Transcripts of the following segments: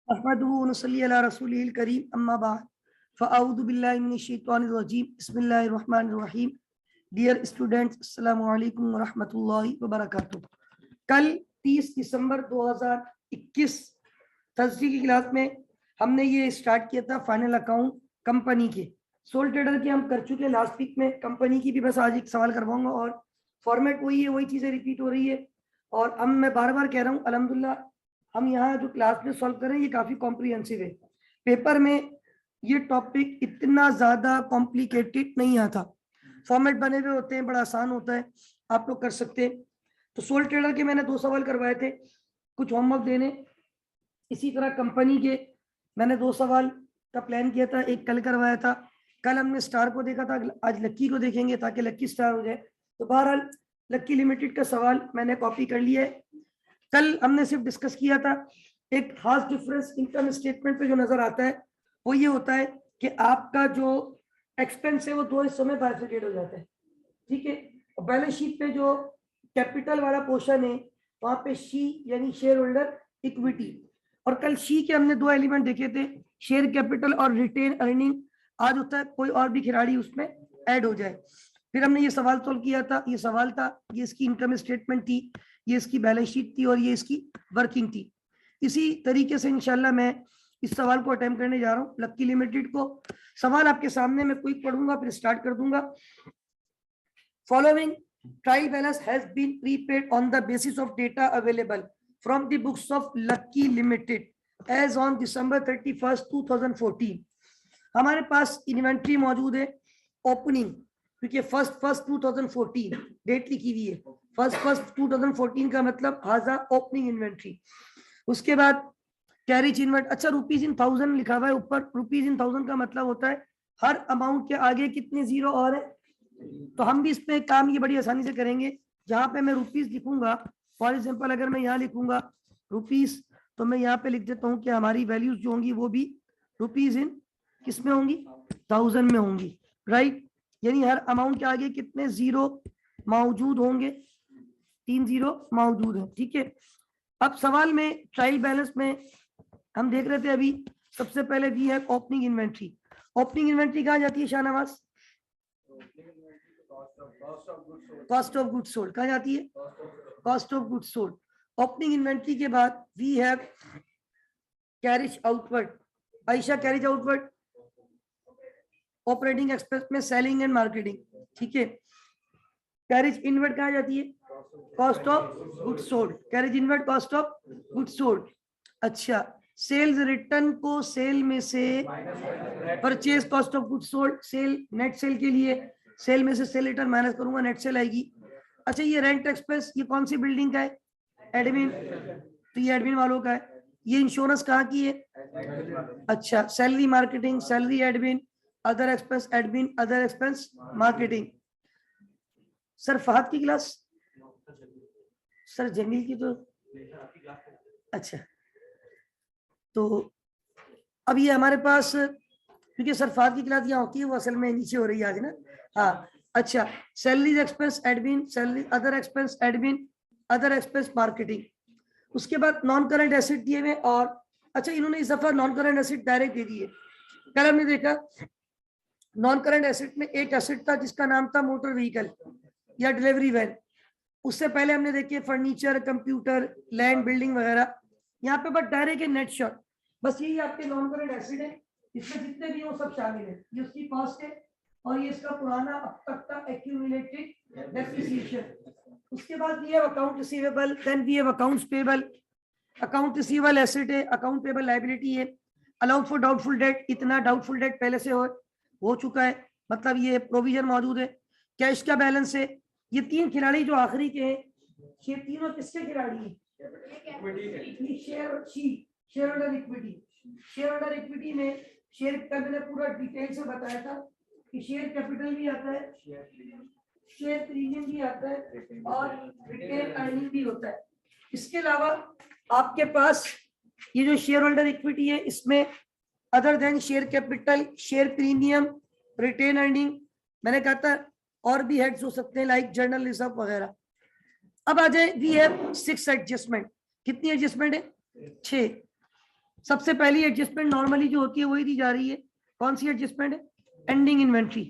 अहमदुहु व नसल्ली अला रसूलिहिल करीम, अम्मा बाद, फ़अऊज़ु बिल्लाहि मिनश शैतानिर रजीम, बिस्मिल्लाहिर रहमानिर रहीम। डियर स्टूडेंट्स, अस्सलामु अलैकुम व रहमतुल्लाहि व बरकातुहू। कल 30 दिसंबर 2021 थर्सडे की क्लास में हमने ये स्टार्ट किया था फाइनल अकाउंट कंपनी के। सोल ट्रेडर के हम कर चुके लास्ट वीक में, कंपनी की भी बस आज एक सवाल करवाऊंगा और फॉर्मेट वही है, वही चीज़ें रिपीट हो रही है। और अब मैं बार बार कह रहा हूँ, अल्हम्दुलिल्लाह हम यहाँ जो क्लास में सॉल्व करें ये काफ़ी कॉम्प्रिहेंसिव है। पेपर में ये टॉपिक इतना ज़्यादा कॉम्प्लिकेटेड नहीं आता, फॉर्मेट बने हुए होते हैं, बड़ा आसान होता है, आप लोग कर सकते हैं। तो सोल ट्रेडर के मैंने 2 सवाल करवाए थे, कुछ होमवर्क देने। इसी तरह कंपनी के मैंने 2 सवाल का प्लान किया था, एक कल करवाया था। कल हमने स्टार को देखा था, आज लक्की को देखेंगे ताकि लक्की स्टार हो जाए। तो बहरहाल लक्की लिमिटेड का सवाल मैंने कॉपी कर लिया है। कल हमने सिर्फ डिस्कस किया था एक खास डिफरेंस इनकम स्टेटमेंट पे जो नजर आता है वो ये होता है कि आपका जो एक्सपेंस है वो 2 हिस्सों में बाइफरकेट हो जाता है, ठीक है। और बैलेंस शीट पे जो कैपिटल वाला पोर्शन है वहां पे शी यानी शेयर होल्डर इक्विटी, और कल शी के हमने 2 एलिमेंट देखे थे, शेयर कैपिटल और रिटेन अर्निंग। आज होता है कोई और भी खिलाड़ी उसमें ऐड हो जाए। फिर हमने ये सवाल सॉल्व किया था, ये सवाल था, ये इसकी इनकम स्टेटमेंट थी, ये इसकी बैलेंस शीट थी और ये इसकी वर्किंग थी। इसी तरीके से इंशाल्लाह मैं इस सवाल को अटेम्प्ट करने जा रहा हूँ, लक्की लिमिटेड को। सवाल आपके सामने मैं क्विक पढ़ूंगा फिर स्टार्ट कर दूंगा। Following trial balance has been prepaid on the basis of data available from the books of lucky limited as on December 31, 2014। हमारे पास इन्वेंट्री मौजूद है ओपनिंग, क्योंकि 1/1/2014 डेट लिखी हुई है। 1/1/2014 का मतलब हाजा ओपनिंग इन्वेंट्री। उसके बाद कैरिज इन्वेंट, अच्छा रुपीज इन थाउजेंड लिखा हुआ है ऊपर। रुपीज इन थाउजेंड का मतलब होता है हर अमाउंट के आगे कितने जीरो और है। तो हम भी इस पे काम ये बड़ी आसानी से करेंगे। जहां पे मैं रुपीज लिखूंगा, फॉर एग्जाम्पल अगर मैं यहाँ लिखूंगा रुपीज, तो मैं यहाँ पे लिख देता हूँ कि हमारी वैल्यूज जो होंगी वो भी रुपीज इन किस में होंगी, थाउजेंड में होंगी, राइट। यानी हर अमाउंट के आगे कितने जीरो मौजूद होंगे, 3 जीरो मौजूद है, ठीक है। अब सवाल में ट्रायल बैलेंस में हम देख रहे थे अभी, सबसे पहले वी है ओपनिंग इन्वेंट्री। ओपनिंग इन्वेंट्री कहाँ जाती है Shahnawaz? Cost of goods sold. कहाँ जाती है? Cost of goods sold. Opening inventory के बाद we have carriage outward. Ayesha carriage outward operating expense में सेलिंग एंड मार्केटिंग, ठीक है। कैरिज इनवर्ड कहाँ जाती है? Cost of goods sold. Carriage inward cost of goods sold. अच्छा, सेल्स रिटर्न को सेल में से purchase cost of goods sold, sale net sale के लिए सेल में से सेल रिटर्न माइनस करूंगा, नेट सेल आएगी। अच्छा, ये रेंट एक्सपेंस, ये कौन सी बिल्डिंग का है? एडमिन, तो ये एडमिन वालों का है। ये इंश्योरेंस कहाँ की है? अच्छा, salary marketing, salary admin, other expense admin, other expense marketing. Sir Fahad की क्लास, सर जमील की तो अच्छा। तो अब ये हमारे पास, क्योंकि सर फहद की क्लास यहाँ होती है, वो असल में नीचे हो रही है आज ना। हाँ, अच्छा, salary expense admin, salary other expense admin, other expense marketing. उसके बाद नॉन करंट एसेट दिए हुए, और अच्छा इन्होंने इस दफा नॉन करंट एसेट डायरेक्ट दे दिए। कल हमने देखा नॉन करंट एसेट में एक एसेट था जिसका नाम था मोटर व्हीकल या डिलीवरी वैन। उससे पहले हमने देखे फर्नीचर, कंप्यूटर, लैंड, बिल्डिंग वगैरह। यहाँ पे बस डायरेक्ट है नेट शॉट, बस यही आपके नॉन करंट एसेट है। इसमें जितने भी वो सब शामिल है, ये उसकी कॉस्ट है और ये इसका पुराना अब तक का एक्यूमुलेटेड डेप्रिसिएशन। उसके बाद ये account receivable, then we have accounts payable. Account receivable asset है, अकाउंट पेबल लायबिलिटी है। अलाउड फॉर डाउटफुल डेट, इतना डाउटफुल डेट पहले से हो चुका है, मतलब ये प्रोविजन मौजूद है। कैश का बैलेंस है। ये 3 खिलाड़ी जो आखिरी के हैं, ये तीनों किसके खिलाड़ी हैं? Share holder equity. Share holder equity में शेयर का मैंने पूरा डिटेल से बताया था कि शेयर कैपिटल भी आता है, शेयर प्रीमियम भी आता है और रिटेन अर्निंग भी होता है। इसके अलावा आपके पास ये जो शेयर होल्डर इक्विटी है, इसमें other than share capital, share premium, retain earning, मैंने कहा था और भी हेड्स हो सकते हैं लाइक जर्नल रिजर्व वगैरह। अब आ जाए वी हैव 6 एडजस्टमेंट। कितनी एडजस्टमेंट है? 6। सबसे पहली एडजस्टमेंट नॉर्मली जो होती है वही दी जा रही है। कौन सी एडजस्टमेंट है? Ending inventory,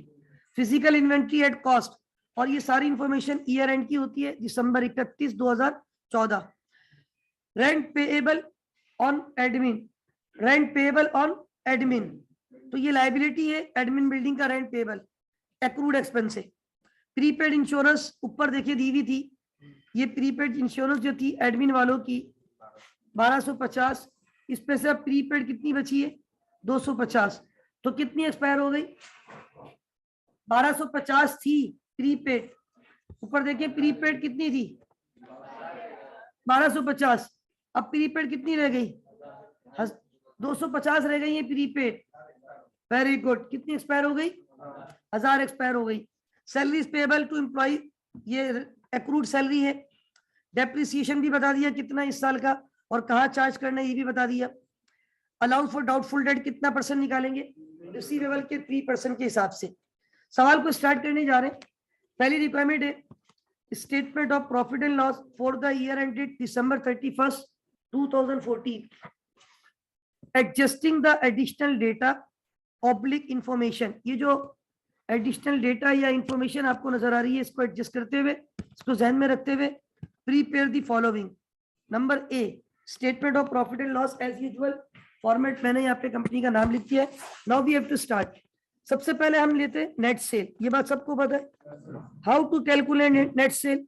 physical inventory at cost, और ये सारी इंफॉर्मेशन ईयर एंड की होती है, दिसंबर 31, 2014। Rent payable on admin, rent payable on admin, तो ये लाइबिलिटी है एडमिन बिल्डिंग का रेंट पेएबल, एक्रूड एक्सपेंस है। प्रीपेड इंश्योरेंस ऊपर देखिए दी हुई थी, ये प्रीपेड इंश्योरेंस जो थी एडमिन वालों की 1250, इस पे से अब प्रीपेड कितनी बची है? 250, तो कितनी एक्सपायर हो गई? 1250 थी प्रीपेड, ऊपर देखिए प्रीपेड कितनी थी? 1250, अब प्रीपेड कितनी रह गई? 250 रह गई है प्रीपेड। वेरी गुड, कितनी एक्सपायर हो गई? 1000 एक्सपायर हो गई। सैलरीज पेएबल टू एम्प्लॉय, ये एक्रूड सैलरी है। डेप्रिसिएशन भी बता दिया कितना इस साल का और कहाँ चार्ज करना है ये भी बता दिया। अलाउंस फॉर डाउटफुल डेट कितना परसेंट निकालेंगे? रिसीवेबल के 3% के हिसाब से। सवाल को स्टार्ट करने जा रहे हैं। पहली रिक्वायरमेंट है statement of profit and loss for the year ended December 31, 2014, adjusting the additional data oblique information. ये जो एडिशनल डेटा या इंफॉर्मेशन आपको नजर आ रही है, इसको एडजस्ट करते हुए, इसको ध्यान में रखते हुए prepare the following. Number A, statement of profit and loss as usual, format मैंने यहाँ पे कंपनी का नाम लिख दिया है। Now we have to start. सबसे पहले हम लेते हैं नेट सेल, ये बात सबको पता है। How to calculate net sale?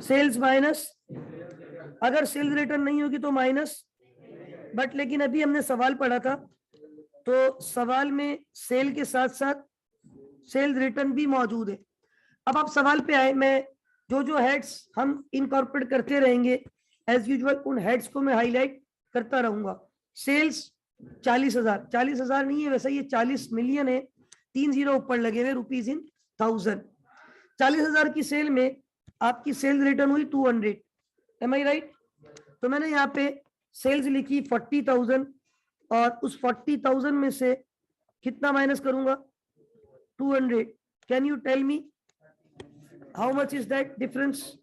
Sales minus, अगर सेल्स रिटर्न नहीं होगी तो माइनस, बट लेकिन अभी हमने सवाल पढ़ा था तो सवाल में सेल के साथ साथ सेल्स रिटर्न भी मौजूद है। अब आप सवाल पे आए, मैं जो जो हेड्स हम इनकॉर्पोरेट करते रहेंगे एज यूजुअल, उन हेड्स को मैं हाईलाइट करता रहूंगा। सेल्स 40,000, 40,000 नहीं है वैसे, ये 40 मिलियन है, 3 जीरो ऊपर लगे हुए, रुपीज इन 1000। 40,000 की सेल में आपकी सेल्स रिटर्न हुई 200, एम आई राइट? तो मैंने यहाँ पे सेल्स लिखी 40,000 और उस 40,000 में से कितना माइनस करूंगा? 200। Can you tell me how much is that difference?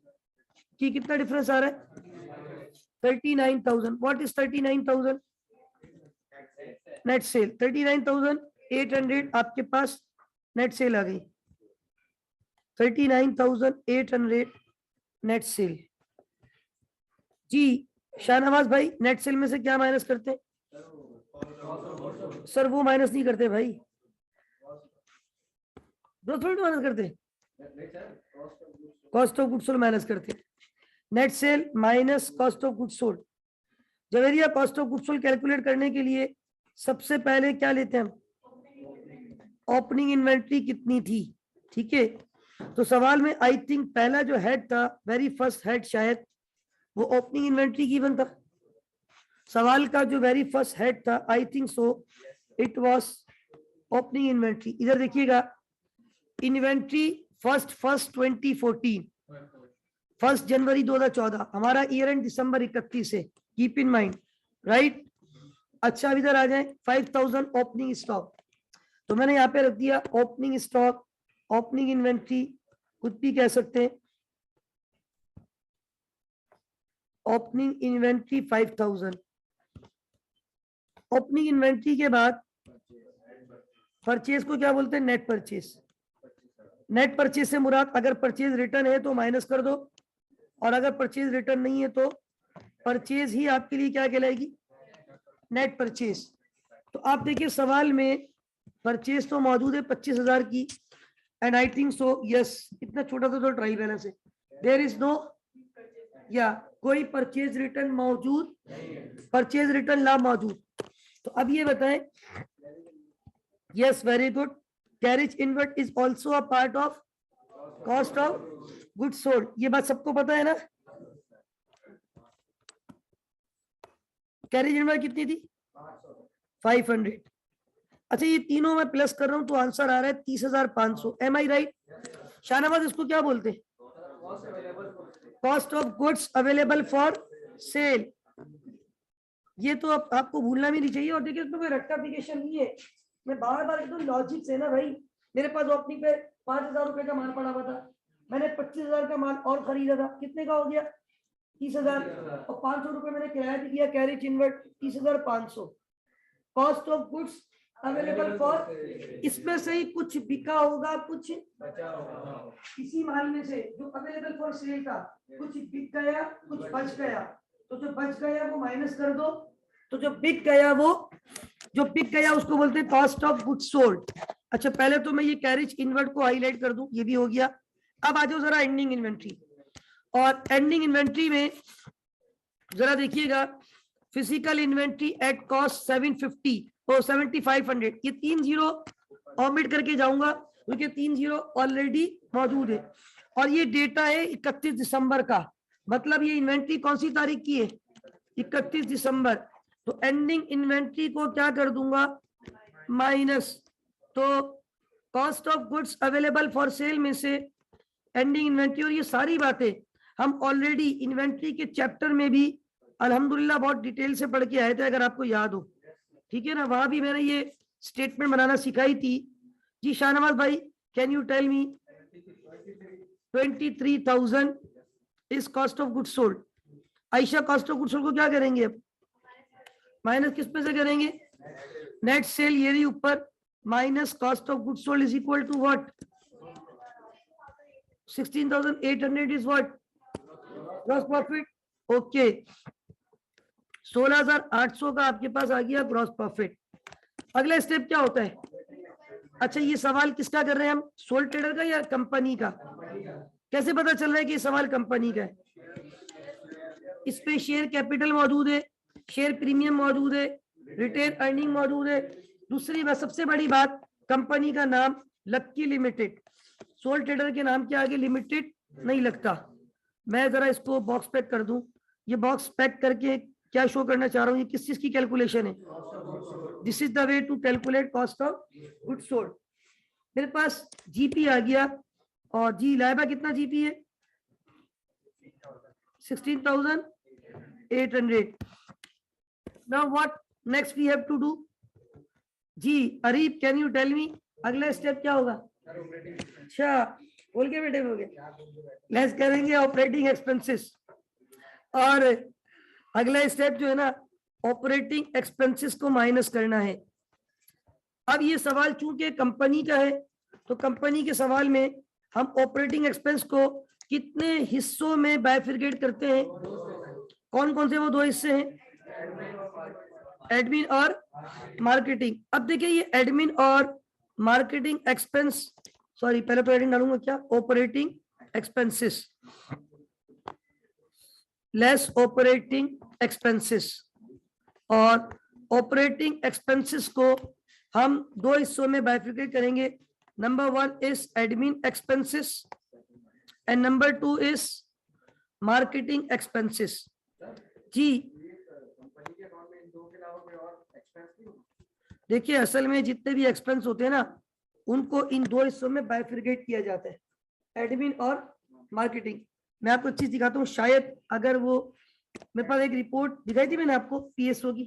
कि कितना डिफरेंस आ रहा है? 39,000। What is 39,000? नेट सेल 39,800 आपके पास नेट सेल आ गई। 39,800 नेट सेल। जी शाहनवाज भाई, नेट सेल में से क्या माइनस करते हैं? सर वो माइनस नहीं करते भाई, दो थोड़ी माइनस करते, cost of goods sold minus करते। Net sale minus cost of goods sold. Javeria, cost of goods sold calculate करने के लिए सबसे पहले क्या लेते हैं हम? ओपनिंग इन्वेंट्री कितनी थी, ठीक है। तो सवाल में आई थिंक पहला जो हेड था, वेरी फर्स्ट हेड, शायद वो ओपनिंग इन्वेंट्री गिवन था। सवाल का जो वेरी फर्स्ट हेड था, I think so it was opening inventory. इधर देखिएगा, इन्वेंट्री फर्स्ट 2014, 1 जनवरी 2014, हमारा ईयर एंड दिसंबर 31 से, कीप इन माइंड, राइट? अच्छा, इधर आ जाए 5,000 ओपनिंग स्टॉक, तो मैंने यहाँ पे रख दिया ओपनिंग स्टॉक, ओपनिंग इन्वेंट्री, कुछ भी कह सकते हैं। Opening inventory 5,000। ओपनिंग इन्वेंट्री के बाद परचेज को क्या बोलते हैं? Net purchase. नेट परचेज से मुराद अगर परचेज रिटर्न है तो माइनस कर दो, और अगर परचेज रिटर्न नहीं है तो परचेज ही आपके लिए क्या कहलाएगी? Net purchase. तो आप देखिए सवाल में परचेज तो मौजूद है 25,000 की, and I think so yes, इतना छोटा सा तो ट्राई बैलेंस है, देयर इज नो, या कोई परचेज रिटर्न मौजूद, परचेज रिटर्न ला मौजूद। तो अब ये बताएं, yes very good, carriage inward is also a part of cost of goods sold, ये बात सबको पता है ना? कैरेज इनवर्ट कितनी थी? 500। अच्छा, ये तीनों मैं प्लस कर रहा हूं तो आंसर आ रहा है 30,500, एम आई राइट? शाहनवाज, इसको क्या बोलते हैं? Cost of goods available for sale. ये तो आपको भूलना भी नहीं चाहिए। और देखिए इसमें कोई रेक्टिफिकेशन नहीं है, मैं बार बार एकदम लॉजिक से ना भाई, मेरे पास ओपनिंग पे 5,000 रुपए का माल पड़ा हुआ था, मैंने 25,000 का माल और खरीदा था, कितने का हो गया? 30,000 और 500 रुपए मैंने किराया भी दिया carriage inward 30,500। Cost of goods available for, इसमें से ही कुछ बिका होगा, कुछ इसी माल में से जो अवेलेबल फॉर सेल था, कुछ बिक गया कुछ बच गया, तो जो बच गया वो माइनस कर दो, तो जो बिक गया उसको बोलते हैं कॉस्ट ऑफ गुड्स सोल्ड। अच्छा पहले तो मैं ये कैरेज इनवर्ट को हाईलाइट कर दूं, ये भी हो गया। अब आ जाओ जरा एंडिंग इन्वेंट्री, और एंडिंग इन्वेंट्री में जरा देखिएगा, फिजिकल इन्वेंट्री एट कॉस्ट 750 और 7500, ये 3 जीरो ऑमिट करके जाऊंगा क्योंकि 3 जीरो ऑलरेडी मौजूद है, और ये डेटा है 31 दिसंबर का, मतलब ये इन्वेंट्री कौन सी तारीख की है, 31 दिसंबर। तो एंडिंग इन्वेंट्री को क्या कर दूंगा, माइनस, तो cost of goods available for sale में से एंडिंग इन्वेंट्री, और ये सारी बातें हम ऑलरेडी इन्वेंट्री के चैप्टर में भी अल्हम्दुलिल्लाह बहुत डिटेल से पढ़ के आए थे, अगर आपको याद हो, ठीक है ना, वहां भी मैंने ये स्टेटमेंट बनाना सिखाई थी। जी शाहनवाज भाई, can you tell me 23,000 is cost of goods sold. Ayesha cost of goods sold को क्या करेंगे, अब माइनस किस पे से करेंगे, नेट सेल, ये रही ऊपर, minus cost of goods sold is equal to what, 16,800 is what, gross profit. Okay, 16,800 का आपके पास आ गया ग्रॉस प्रॉफिट। अगला स्टेप क्या होता है, अच्छा ये सवाल किसका कर रहे हैं हम, सोल ट्रेडर का या कंपनी का, कैसे पता चल रहा है कि ये सवाल कंपनी का है, इसमें शेयर कैपिटल मौजूद है, शेयर प्रीमियम मौजूद है, रिटेन अर्निंग मौजूद है। दूसरी बात, सबसे बड़ी बात, कंपनी का नाम लक्की लिमिटेड, सोल ट्रेडर के नाम के आगे लिमिटेड नहीं लगता। मैं जरा इसको बॉक्स पैक कर दूं, ये बॉक्स पैक करके क्या शो करना चाह रहा हूँ, ये किस चीज की कैलकुलेशन है, this is the way to calculate cost of goods sold. मेरे पास जीपी आ गया, और जी लाइबा कितना जीपी है, 16,800। Now what next we have to do, ji Areeb can you tell me अगला स्टेप क्या होगा। अच्छा बोल के बेटे, बोल के लेस करेंगे ऑपरेटिंग एक्सपेंसेस, और अगला स्टेप जो है ना, ऑपरेटिंग एक्सपेंसेस को माइनस करना है। अब ये सवाल चूंकि कंपनी का है, तो कंपनी के सवाल में हम ऑपरेटिंग एक्सपेंस को कितने हिस्सों में बाइफरकेट करते हैं, कौन कौन से वो दो हिस्से हैं, एडमिन और मार्केटिंग। अब देखिए ये एडमिन और मार्केटिंग एक्सपेंस, सॉरी पहले तो एडिंग डालूंगा क्या, operating expenses less operating expenses, और ऑपरेटिंग एक्सपेंसेस को हम दो हिस्सों में बाइफरकेट करेंगे। Number 1 is admin expenses and number 2 is marketing expenses. जी देखिए असल में जितने भी एक्सपेंस होते हैं ना, उनको इन दो हिस्सों में बाइफरकेट किया जाता है, एडमिन और मार्केटिंग। मैं आपको चीज दिखाता हूँ, शायद अगर वो मेरे पास एक रिपोर्ट दिखाई थी मैंने आपको पीएसओ की,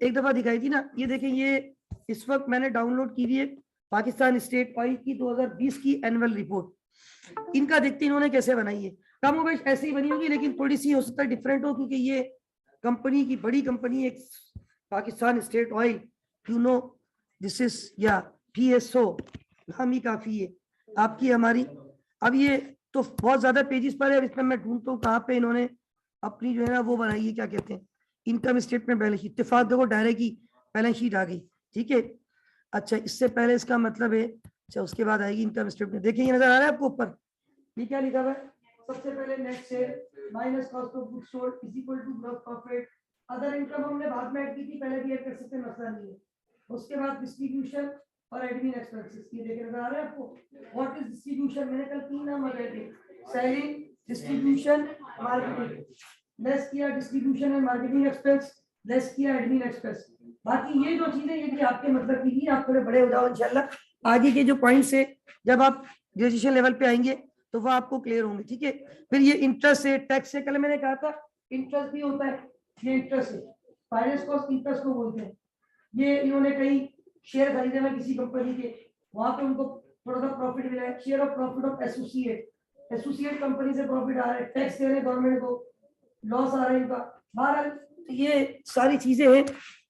एक दफा दिखाई थी ना, ये देखें, ये इस वक्त मैंने डाउनलोड की हुई है पाकिस्तान स्टेट ऑयल की 2020 की एनुअल रिपोर्ट। इनका देखते इन्होंने कैसे बनाई है, कम हो ऐसे ही बनी होगी, लेकिन थोड़ी सी हो सकता है डिफरेंट हो, क्योंकि ये कंपनी की बड़ी कंपनी एक Pakistan state oil, you know this is या पीएसओ, नाम ही काफी है आपकी हमारी। अब ये तो बहुत ज्यादा पेजेस पर है, इसमें मैं ढूंढता हूँ कहाँ पे इन्होंने अपनी जो है ना वो बनाई है, क्या कहते हैं, इनकम स्टेटमेंट बैलेंस शीट। इत्तेफाक देखो डायरेक्ट की बैलेंस शीट आ गई, ठीक है। अच्छा इससे पहले इसका मतलब है, अच्छा उसके बाद आएगी इनकम स्टेटमेंट। देखिए ये नजर आ रहा है आपको ऊपर, ये क्या लिखा हुआ है, सबसे पहले net sale minus cost of goods sold is equal to gross profit. Other income हमने बाद में ऐड की थी, पहले भी ऐड कर सकते हैं, मसला नहीं है। उसके बाद डिस्ट्रीब्यूशन और एडमिन एक्सपेंसेस, ये देख नजर आ रहा है आपको। व्हाट इज डिस्ट्रीब्यूशन, मैंने कल 3 नाम बताए थे, सेलिंग, डिस्ट्रीब्यूशन, मार्केटिंग। लेस किया distribution and marketing expense, less किया एडमिन एक्सपेंस। बाकी ये जो चीजें ये भी आपके मतलब की ही, आप थोड़े बड़े हो जाओ इंशाल्लाह, आगे के जो पॉइंट्स है जब आप ग्रेजुएशन लेवल पे आएंगे तो वो आपको क्लियर होंगे, ठीक है। फिर ये इंटरेस्ट है, टैक्स है, कल मैंने कहा था इंटरेस्ट भी होता है, ये इंटरेस्ट है, फाइनेंस कॉस्ट इंटरेस्ट को बोलते हैं। ये इन्होंने कहीं शेयर खरीदे में किसी कंपनी के, वहां पे उनको थोड़ा सा प्रॉफिट मिला है, share of profit of associate, associate company से प्रॉफिट आ रहा है, टैक्स दे रहे हैं गवर्नमेंट को, लॉस आ रहा है इनका। बहरहाल तो ये सारी चीजें हैं,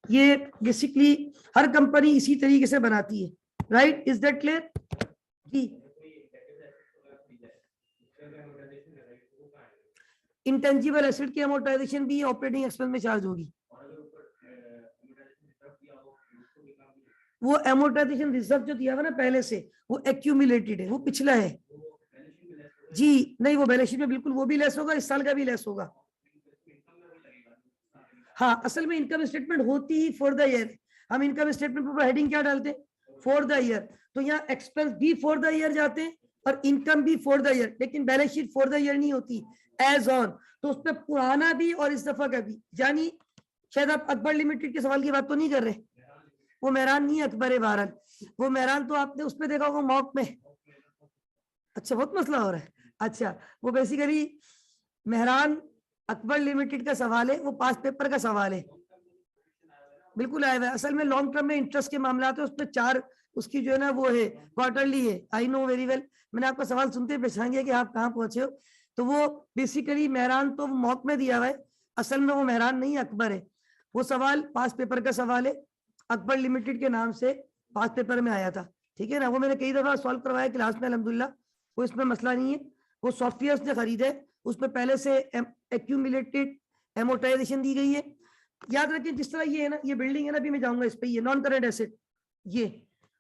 ये बेसिकली हर कंपनी इसी तरीके से बनाती है, right? Is that clear ji? Intangible asset की अमोर्टाइजेशन भी ऑपरेटिंग एक्सपेंस में चार्ज होगी। वो एमोर्टाइजेशन रिजर्व जो दिया हुआ ना पहले से, वो एक्यूमुलेटेड है, वो पिछला है जी। नहीं, वो बैलेंस शीट में बिल्कुल वो भी लेस होगा, इस साल का भी लेस होगा। हाँ, असल में इनकम स्टेटमेंट होती ही फॉर द ईयर। हम इनकम स्टेटमेंट पर हेडिंग क्या डालते हैं? For the year. तो यहाँ एक्सपेंस भी फॉर द ईयर जाते हैं और इनकम भी फॉर द ईयर, लेकिन balance sheet for the year नहीं होती, एज ऑन। तो उसमें पुराना भी और इस दफा का भी, यानी शायद आप अकबर लिमिटेड के सवाल की बात तो नहीं कर रहे? वो मेहरान नहीं है, अकबर है बहरहाल। वो मेहरान तो आपने उसमें देखा होगा मॉक में। अच्छा, बहुत मसला हो रहा है। अच्छा, वो बेसिकली मेहरान अकबर लिमिटेड का सवाल है, वो पास पेपर का सवाल है, बिल्कुल आया हुआ है। असल में लॉन्ग टर्म में इंटरेस्ट के मामला है, उसमें 4 उसकी जो है ना वो है, क्वार्टरली है। आई नो वेरी वेल, मैंने आपका सवाल सुनते पहचान गया कि आप कहाँ पहुंचे हो। तो वो बेसिकली मेहरान तो मॉक में दिया हुआ है, असल में वो मेहरान नहीं अकबर है। वो सवाल पास पेपर का सवाल है, अकबर लिमिटेड के नाम से पास पेपर में आया था, ठीक है ना? वो मैंने कई दफा सॉल्व करवाया क्लास में, अल्हम्दुलिल्लाह, वो इसमें मसला नहीं है। वो सॉफ्टवेयर उसने खरीदे, उसमें पहले से एक्यूमुलेटेड एमोर्टाइजेशन दी गई है। याद रखें, जिस तरह ये है ना, ये बिल्डिंग है ना, अभी मैं जाऊंगा इस पे, ये नॉन करेंट एसेट ये,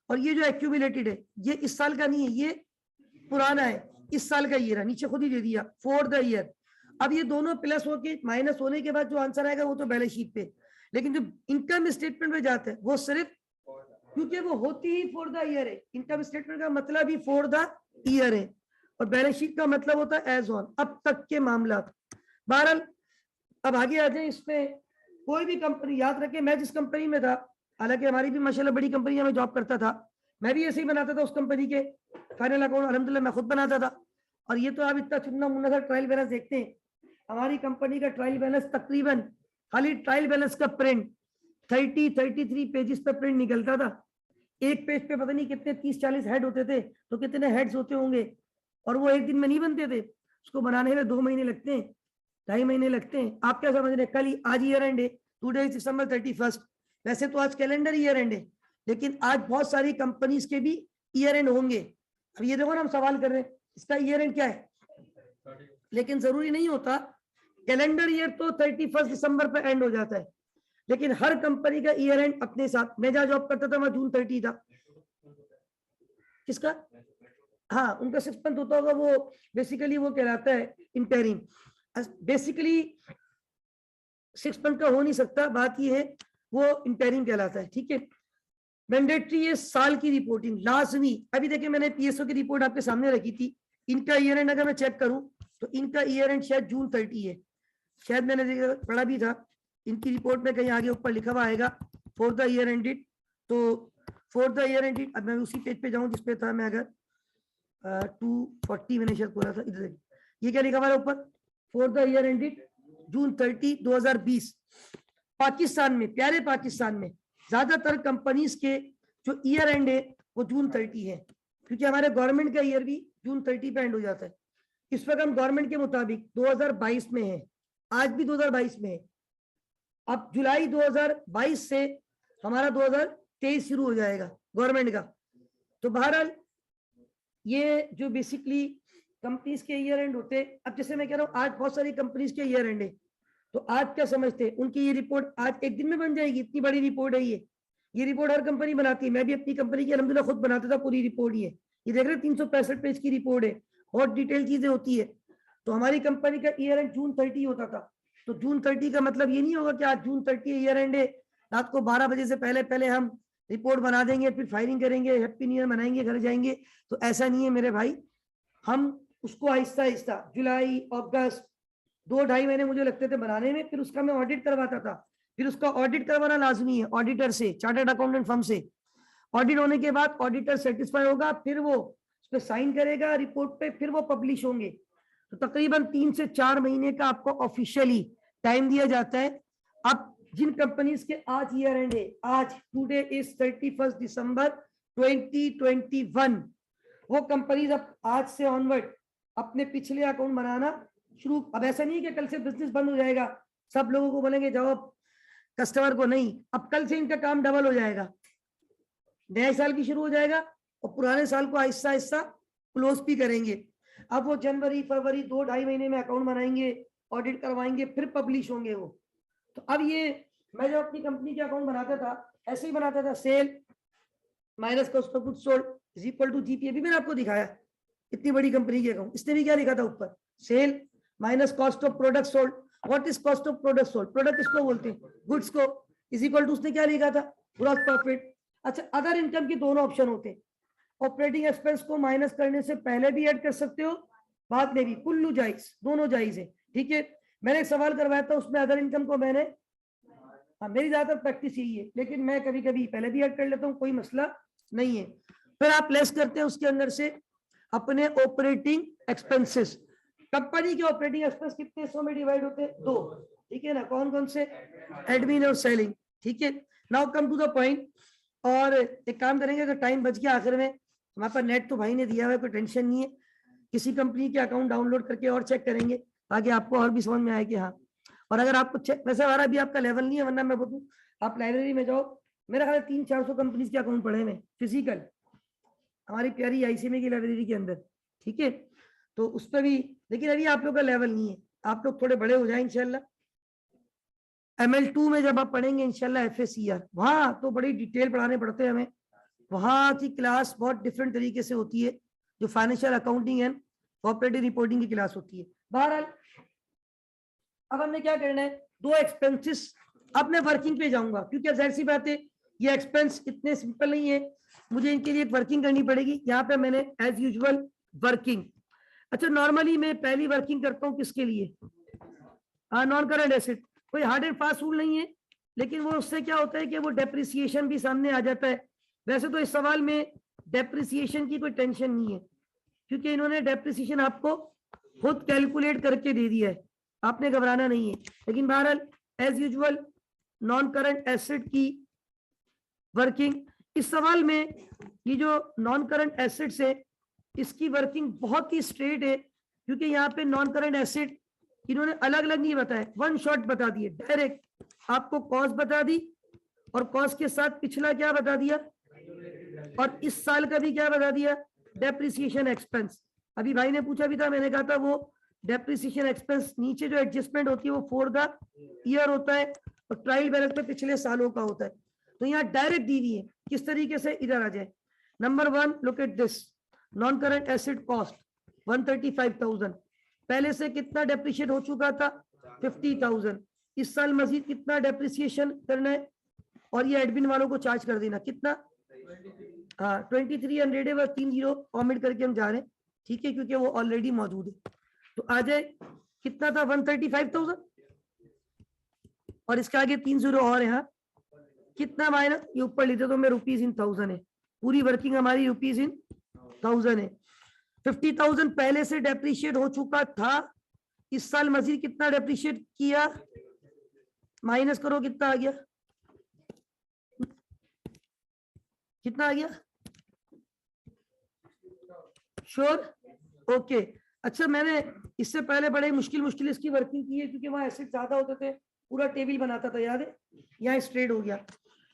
और ये जो एक्यूमुलेटेड है ये इस साल का नहीं है, ये पुराना है, इस साल का ये रहा, नीचे खुद ही दे दिया फॉर द ईयर। अब ये दोनों प्लस होके माइनस होने के बाद जो आंसर आएगा वो तो बैलेंस शीट पे, लेकिन जो इनकम स्टेटमेंट में जाता है वो सिर्फ, क्योंकि वो होती ही फॉर द ईयर है, इनकम स्टेटमेंट का मतलब ही फॉर द ईयर है, और बैलेंस शीट का मतलब होता है एज ऑन, अब तक के मामला। बहरहाल अब आगे आ जाए इसमें, कोई भी कंपनी, याद रखें मैं जिस कंपनी में था, हालांकि हमारी भी माशाल्लाह बड़ी कंपनी में जॉब करता था, मैं भी ऐसे ही बनाता था उस कंपनी के फाइनल अकाउंट, अल्हम्दुलिल्लाह मैं खुद बनाता था। और ये तो आप इतना चुनना मुन्ना सा ट्रायल बैलेंस देखते हैं, हमारी कंपनी का ट्रायल बैलेंस तकरीबन, खाली ट्रायल बैलेंस का प्रिंट 33 पेजेस पे प्रिंट निकलता था। एक पेज पे पता नहीं कितने 30-40 हेड होते थे, तो कितने हेड्स होते होंगे, और वो एक दिन में नहीं बनते थे, उसको बनाने में 2 महीने लगते हैं, 2.5 महीने लगते हैं। आप क्या समझ रहे हैं? कल ही, आज ईयर एंड है, टुडे इज December 31, वैसे तो आज कैलेंडर ईयर एंड है, लेकिन आज बहुत सारी कंपनीज के भी ईयर एंड होंगे। अब ये देखो ना, हम सवाल कर रहे हैं इसका ईयर एंड क्या है, लेकिन जरूरी नहीं होता। कैलेंडर ईयर तो 31 दिसंबर पे एंड हो जाता है, लेकिन हर कंपनी का ईयर एंड अपने साथ। मैं जहाँ जॉब करता था वहां June 30 था। किसका? हाँ, उनका 6 मंथ होता होगा, वो बेसिकली वो कहलाता है इंटरिम। बेसिकली 6 मंथ का हो नहीं सकता, बात ये है वो इंटरिम कहलाता है, ठीक है। मैंडेटरी है साल की रिपोर्टिंग, लाजमी। अभी देखिए मैंने पीएसओ की रिपोर्ट आपके सामने रखी थी, इनका ईयर एंड अगर मैं चेक करूं तो इनका ईयर एंड शायद June 30 है, शायद मैंने पढ़ा भी था इनकी रिपोर्ट में, कहीं आगे ऊपर लिखा हुआ आएगा फॉर द ईयर एंडेड। तो फॉर द ईयर एंडेड, अब मैं उसी पेज पे जाऊं जिसपे था मैं, अगर 240 मैंने शायद बोला था, इधर ये क्या लिखा हुआ है ऊपर, for the year ended June 30, 2020। Pakistan में, प्यारे पाकिस्तान में ज्यादातर कंपनीज के जो ईयर एंड है वो June 30 है, क्योंकि हमारे गवर्नमेंट का ईयर भी June 30 पे एंड हो जाता है। इस वक्त हम गवर्नमेंट के मुताबिक 2022 में है, आज भी 2022 में है। अब जुलाई 2022 से हमारा 2023 शुरू हो जाएगा गवर्नमेंट का। तो बहरहाल ये जो बेसिकली कंपनीज के ईयर एंड होते, अब जैसे मैं कह रहा हूँ आज बहुत सारी कंपनीज के ईयर एंड है, तो आज क्या समझते हैं, उनकी ये रिपोर्ट आज एक दिन में बन जाएगी, इतनी बड़ी रिपोर्ट है ये रिपोर्ट हर कंपनी बनाती है, मैं भी अपनी कंपनी की अल्हम्दुलिल्लाह खुद बनाता था पूरी रिपोर्ट। ये देख रहे 365 पेज की रिपोर्ट है, बहुत डिटेल चीजें होती है। तो हमारी कंपनी का ईयर एंड June 30 होता था। तो June 30 का मतलब ये नहीं होगा कि आज June 30 ईयर एंड है, रात को 12 बजे से पहले पहले हम रिपोर्ट बना देंगे, फिर फायरिंग करेंगे, हैप्पी न्यू ईयर मनाएंगे, घर जाएंगे। तो ऐसा नहीं है मेरे भाई, हम उसको आहिस्ता आहिस्ता जुलाई अगस्त 2-2.5 महीने मुझे लगते थे बनाने में, फिर उसका मैं ऑडिट करवाता था, फिर उसका ऑडिट करवाना लाजमी है ऑडिटर से, चार्टर्ड अकाउंटेंट फर्म से। ऑडिट होने के बाद ऑडिटर सेटिस्फाई होगा, फिर वो उस पर साइन करेगा रिपोर्ट पे, फिर वो पब्लिश होंगे। तो तकरीबन 3 से 4 महीने का आपको ऑफिशियली टाइम दिया जाता है। अब जिन कंपनीज के आज ईयर एंड है, आज टुडे इज 31 दिसंबर 2021, वो कंपनीज अब आज से ऑनवर्ड अपने पिछले अकाउंट बनाना शुरू। अब ऐसा नहीं है कि कल से बिजनेस बंद हो जाएगा, सब लोगों को बोलेंगे जाओ, कस्टमर को नहीं। अब कल से इनका काम डबल हो जाएगा, नए साल की शुरू हो जाएगा और पुराने साल को आहिस्ता आहिस्ता क्लोज भी करेंगे। अब वो जनवरी फरवरी 2-2.5 महीने में अकाउंट बनाएंगे, ऑडिट करवाएंगे, फिर पब्लिश होंगे वो। तो अब ये मैं जब अपनी कंपनी के अकाउंट बनाता था ऐसे ही बनाता था, sale minus cost of goods sold is equal to GP. अभी मैंने आपको दिखाया इतनी बड़ी कंपनी के अकाउंट, इसने भी क्या लिखा था ऊपर, sale minus cost of product sold. What is cost of product sold? Product किसको बोलते हैं? गुड्स को। इज इक्वल टू उसने क्या लिखा था, ग्रॉस प्रॉफिट। अच्छा, अदर इनकम के दोनों ऑप्शन होते हैं। ऑपरेटिंग एक्सपेंस को माइनस करने से पहले भी ऐड कर सकते हो, बाद में भी, कुल्लू जायज, दोनों जायज है। ठीक है, मैंने एक सवाल करवाया था उसमें अदर इनकम को मैंने, हाँ मेरी ज्यादातर प्रैक्टिस यही है, लेकिन मैं कभी कभी पहले भी ऐड कर लेता हूँ, कोई मसला नहीं है। फिर आप लेस करते हैं उसके अंदर से अपने ऑपरेटिंग एक्सपेंसेस। कंपनी के ऑपरेटिंग एक्सपेंस कितने हिस्सों में डिवाइड होते हैं? 2। ठीक है ना, कौन कौन से? एडमिन और सेलिंग। ठीक है, now come to the point. और एक काम करेंगे, अगर टाइम बच गया आखिर में, हमारे पास नेट तो भाई ने दिया हुआ है, कोई टेंशन नहीं है, किसी कंपनी के अकाउंट डाउनलोड करके और चेक करेंगे ताकि आपको और भी समझ में आए कि हाँ। और अगर आपको चेक, वैसे हमारा भी आपका लेवल नहीं है, वरना मैं बोलूँ आप लाइब्रेरी में जाओ, मेरा ख्याल 300-400 कंपनीज के अकाउंट पड़े हैं फिजिकल, हमारी प्यारी आईसीएमए की लाइब्रेरी के अंदर। ठीक है, तो उस पर भी, लेकिन अभी आप लोग का लेवल नहीं है, आप लोग थोड़े बड़े हो जाए इंशाल्लाह। ML2 में जब आप पढ़ेंगे इंशाल्लाह FACR, वहां तो बड़ी डिटेल पढ़ाने पड़ते हैं हमें, वहां की क्लास बहुत डिफरेंट तरीके से होती है, जो financial accounting and operative reporting की क्लास होती है। बहरहाल अब हमने क्या करना है, 2 एक्सपेंसेस। अब मैं वर्किंग पे जाऊंगा, क्योंकि जाहिर सी बात है ये एक्सपेंस इतने सिंपल नहीं है, मुझे इनके लिए वर्किंग करनी पड़ेगी। यहाँ पे मैंने एज यूजुअल वर्किंग, अच्छा नॉर्मली मैं पहली वर्किंग करता हूँ किसके लिए, हाँ नॉन करंट एसेट। कोई हार्ड एंड फास्ट रूल नहीं है, लेकिन वो उससे क्या होता है कि वो डेप्रिसिएशन भी सामने आ जाता है। वैसे तो इस सवाल में डेप्रिसिएशन की कोई टेंशन नहीं है, क्योंकि इन्होंने डेप्रिसिएशन आपको खुद कैलकुलेट करके दे दिया है, आपने घबराना नहीं है। लेकिन बहरहाल as usual non current asset की वर्किंग, इस सवाल में ये जो नॉन करंट एसेट्स है इसकी वर्किंग बहुत ही स्ट्रेट है, क्योंकि यहाँ पे नॉन करंट एसेट इन्होंने अलग अलग नहीं बताया, वन शॉट बता दिए, डायरेक्ट आपको कॉस्ट बता दी और कॉस्ट के साथ पिछला क्या बता दिया, और इस साल का भी क्या बता दिया, डेप्रिसिएशन एक्सपेंस। अभी भाई ने पूछा भी था, मैंने कहा था वो डेप्रिसिएशन एक्सपेंस नीचे जो एडजस्टमेंट होती है वो फॉर द ईयर होता है और ट्रायल बैलेंस में पिछले सालों का होता है। तो यहाँ डायरेक्ट दी हुई है, किस तरीके से इधर आ जाए। Number 1, look at this, non current asset cost 135,000, पहले से कितना डेप्रिशिएट हो चुका था 50,000, इस साल मजीद कितना डेप्रिसिएशन करना है, और ये एडमिन वालों को चार्ज कर देना कितना, हाँ 2300 है, बस 3 जीरो कॉमेंट करके हम जा रहे हैं। ठीक है, क्योंकि वो ऑलरेडी मौजूद है। तो आ जाए कितना था 135,000, और इसके आगे 3 जीरो और है, हाँ कितना माइनस, ये ऊपर लेते तो मैं रुपीज इन 1000 है, पूरी वर्किंग हमारी रुपीज इन 1000 है। 50,000 पहले से डेप्रिशिएट हो चुका था, इस साल मजीद कितना डेप्रिशिएट किया, माइनस करो कितना आ गया, कितना आ गया, श्योर, ओके। अच्छा, मैंने इससे पहले बड़े मुश्किल इसकी वर्किंग की है, क्योंकि वहां एसेट ज्यादा होते थे, पूरा टेबल बनाता था, याद है, यहाँ स्ट्रेट हो गया।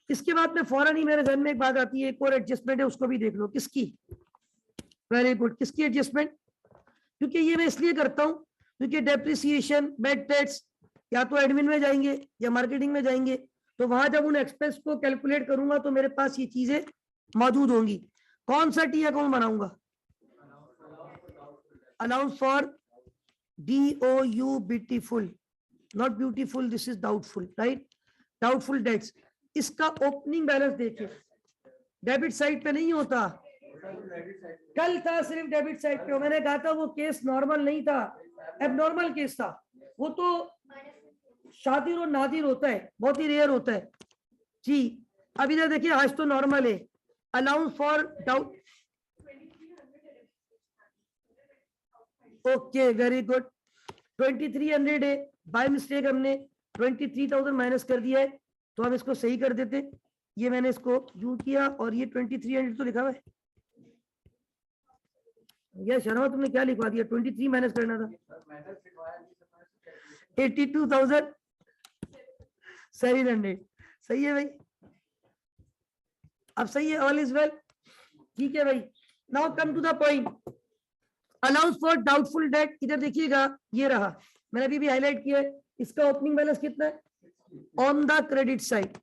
इसके बाद में फौरन ही मेरे ध्यान में एक बात आती है, एक और एडजस्टमेंट है, उसको भी देख लो, किसकी, वेरी गुड, किसकी एडजस्टमेंट, क्योंकि ये मैं इसलिए करता हूं क्योंकि डेप्रिसिएशन, बैड डेट्स या तो एडमिन में जाएंगे या मार्केटिंग में जाएंगे, तो वहां जब उन एक्सपेंस को कैलकुलेट करूंगा तो मेरे पास ये चीजें मौजूद होंगी। कौन सा टी अकाउंट बनाऊंगा, announce for DOU, beautiful, not beautiful, this is doubtful, right, doubtful debts. इसका ओपनिंग बैलेंस देखिए, डेबिट साइड पे नहीं होता, कल था सिर्फ डेबिट साइड पे, मैंने कहा था वो केस नॉर्मल नहीं था, एबनॉर्मल केस था, वो तो शादिर और नादिर होता है, बहुत ही रेयर होता है जी। अब इधर देखिए, आज तो नॉर्मल है, allowance for doubt, okay very good, 2300 है, बाय मिस्टेक हमने 23,000 माइनस कर दिया है, तो हम इसको सही कर देते, ये मैंने इसको यूं किया और ये 2300 तो लिखा हुआ है, ये शर्मा तुमने क्या लिखवा दिया, 23 माइनस करना था, 82,700। सही है भाई, अब सही है, ऑल इज वेल, ठीक है भाई। Now come to the point, allowance for doubtful debt, इधर देखिएगा, ये रहा, मैंने अभी भी हाईलाइट किया है, इसका ओपनिंग बैलेंस कितना है on the credit side,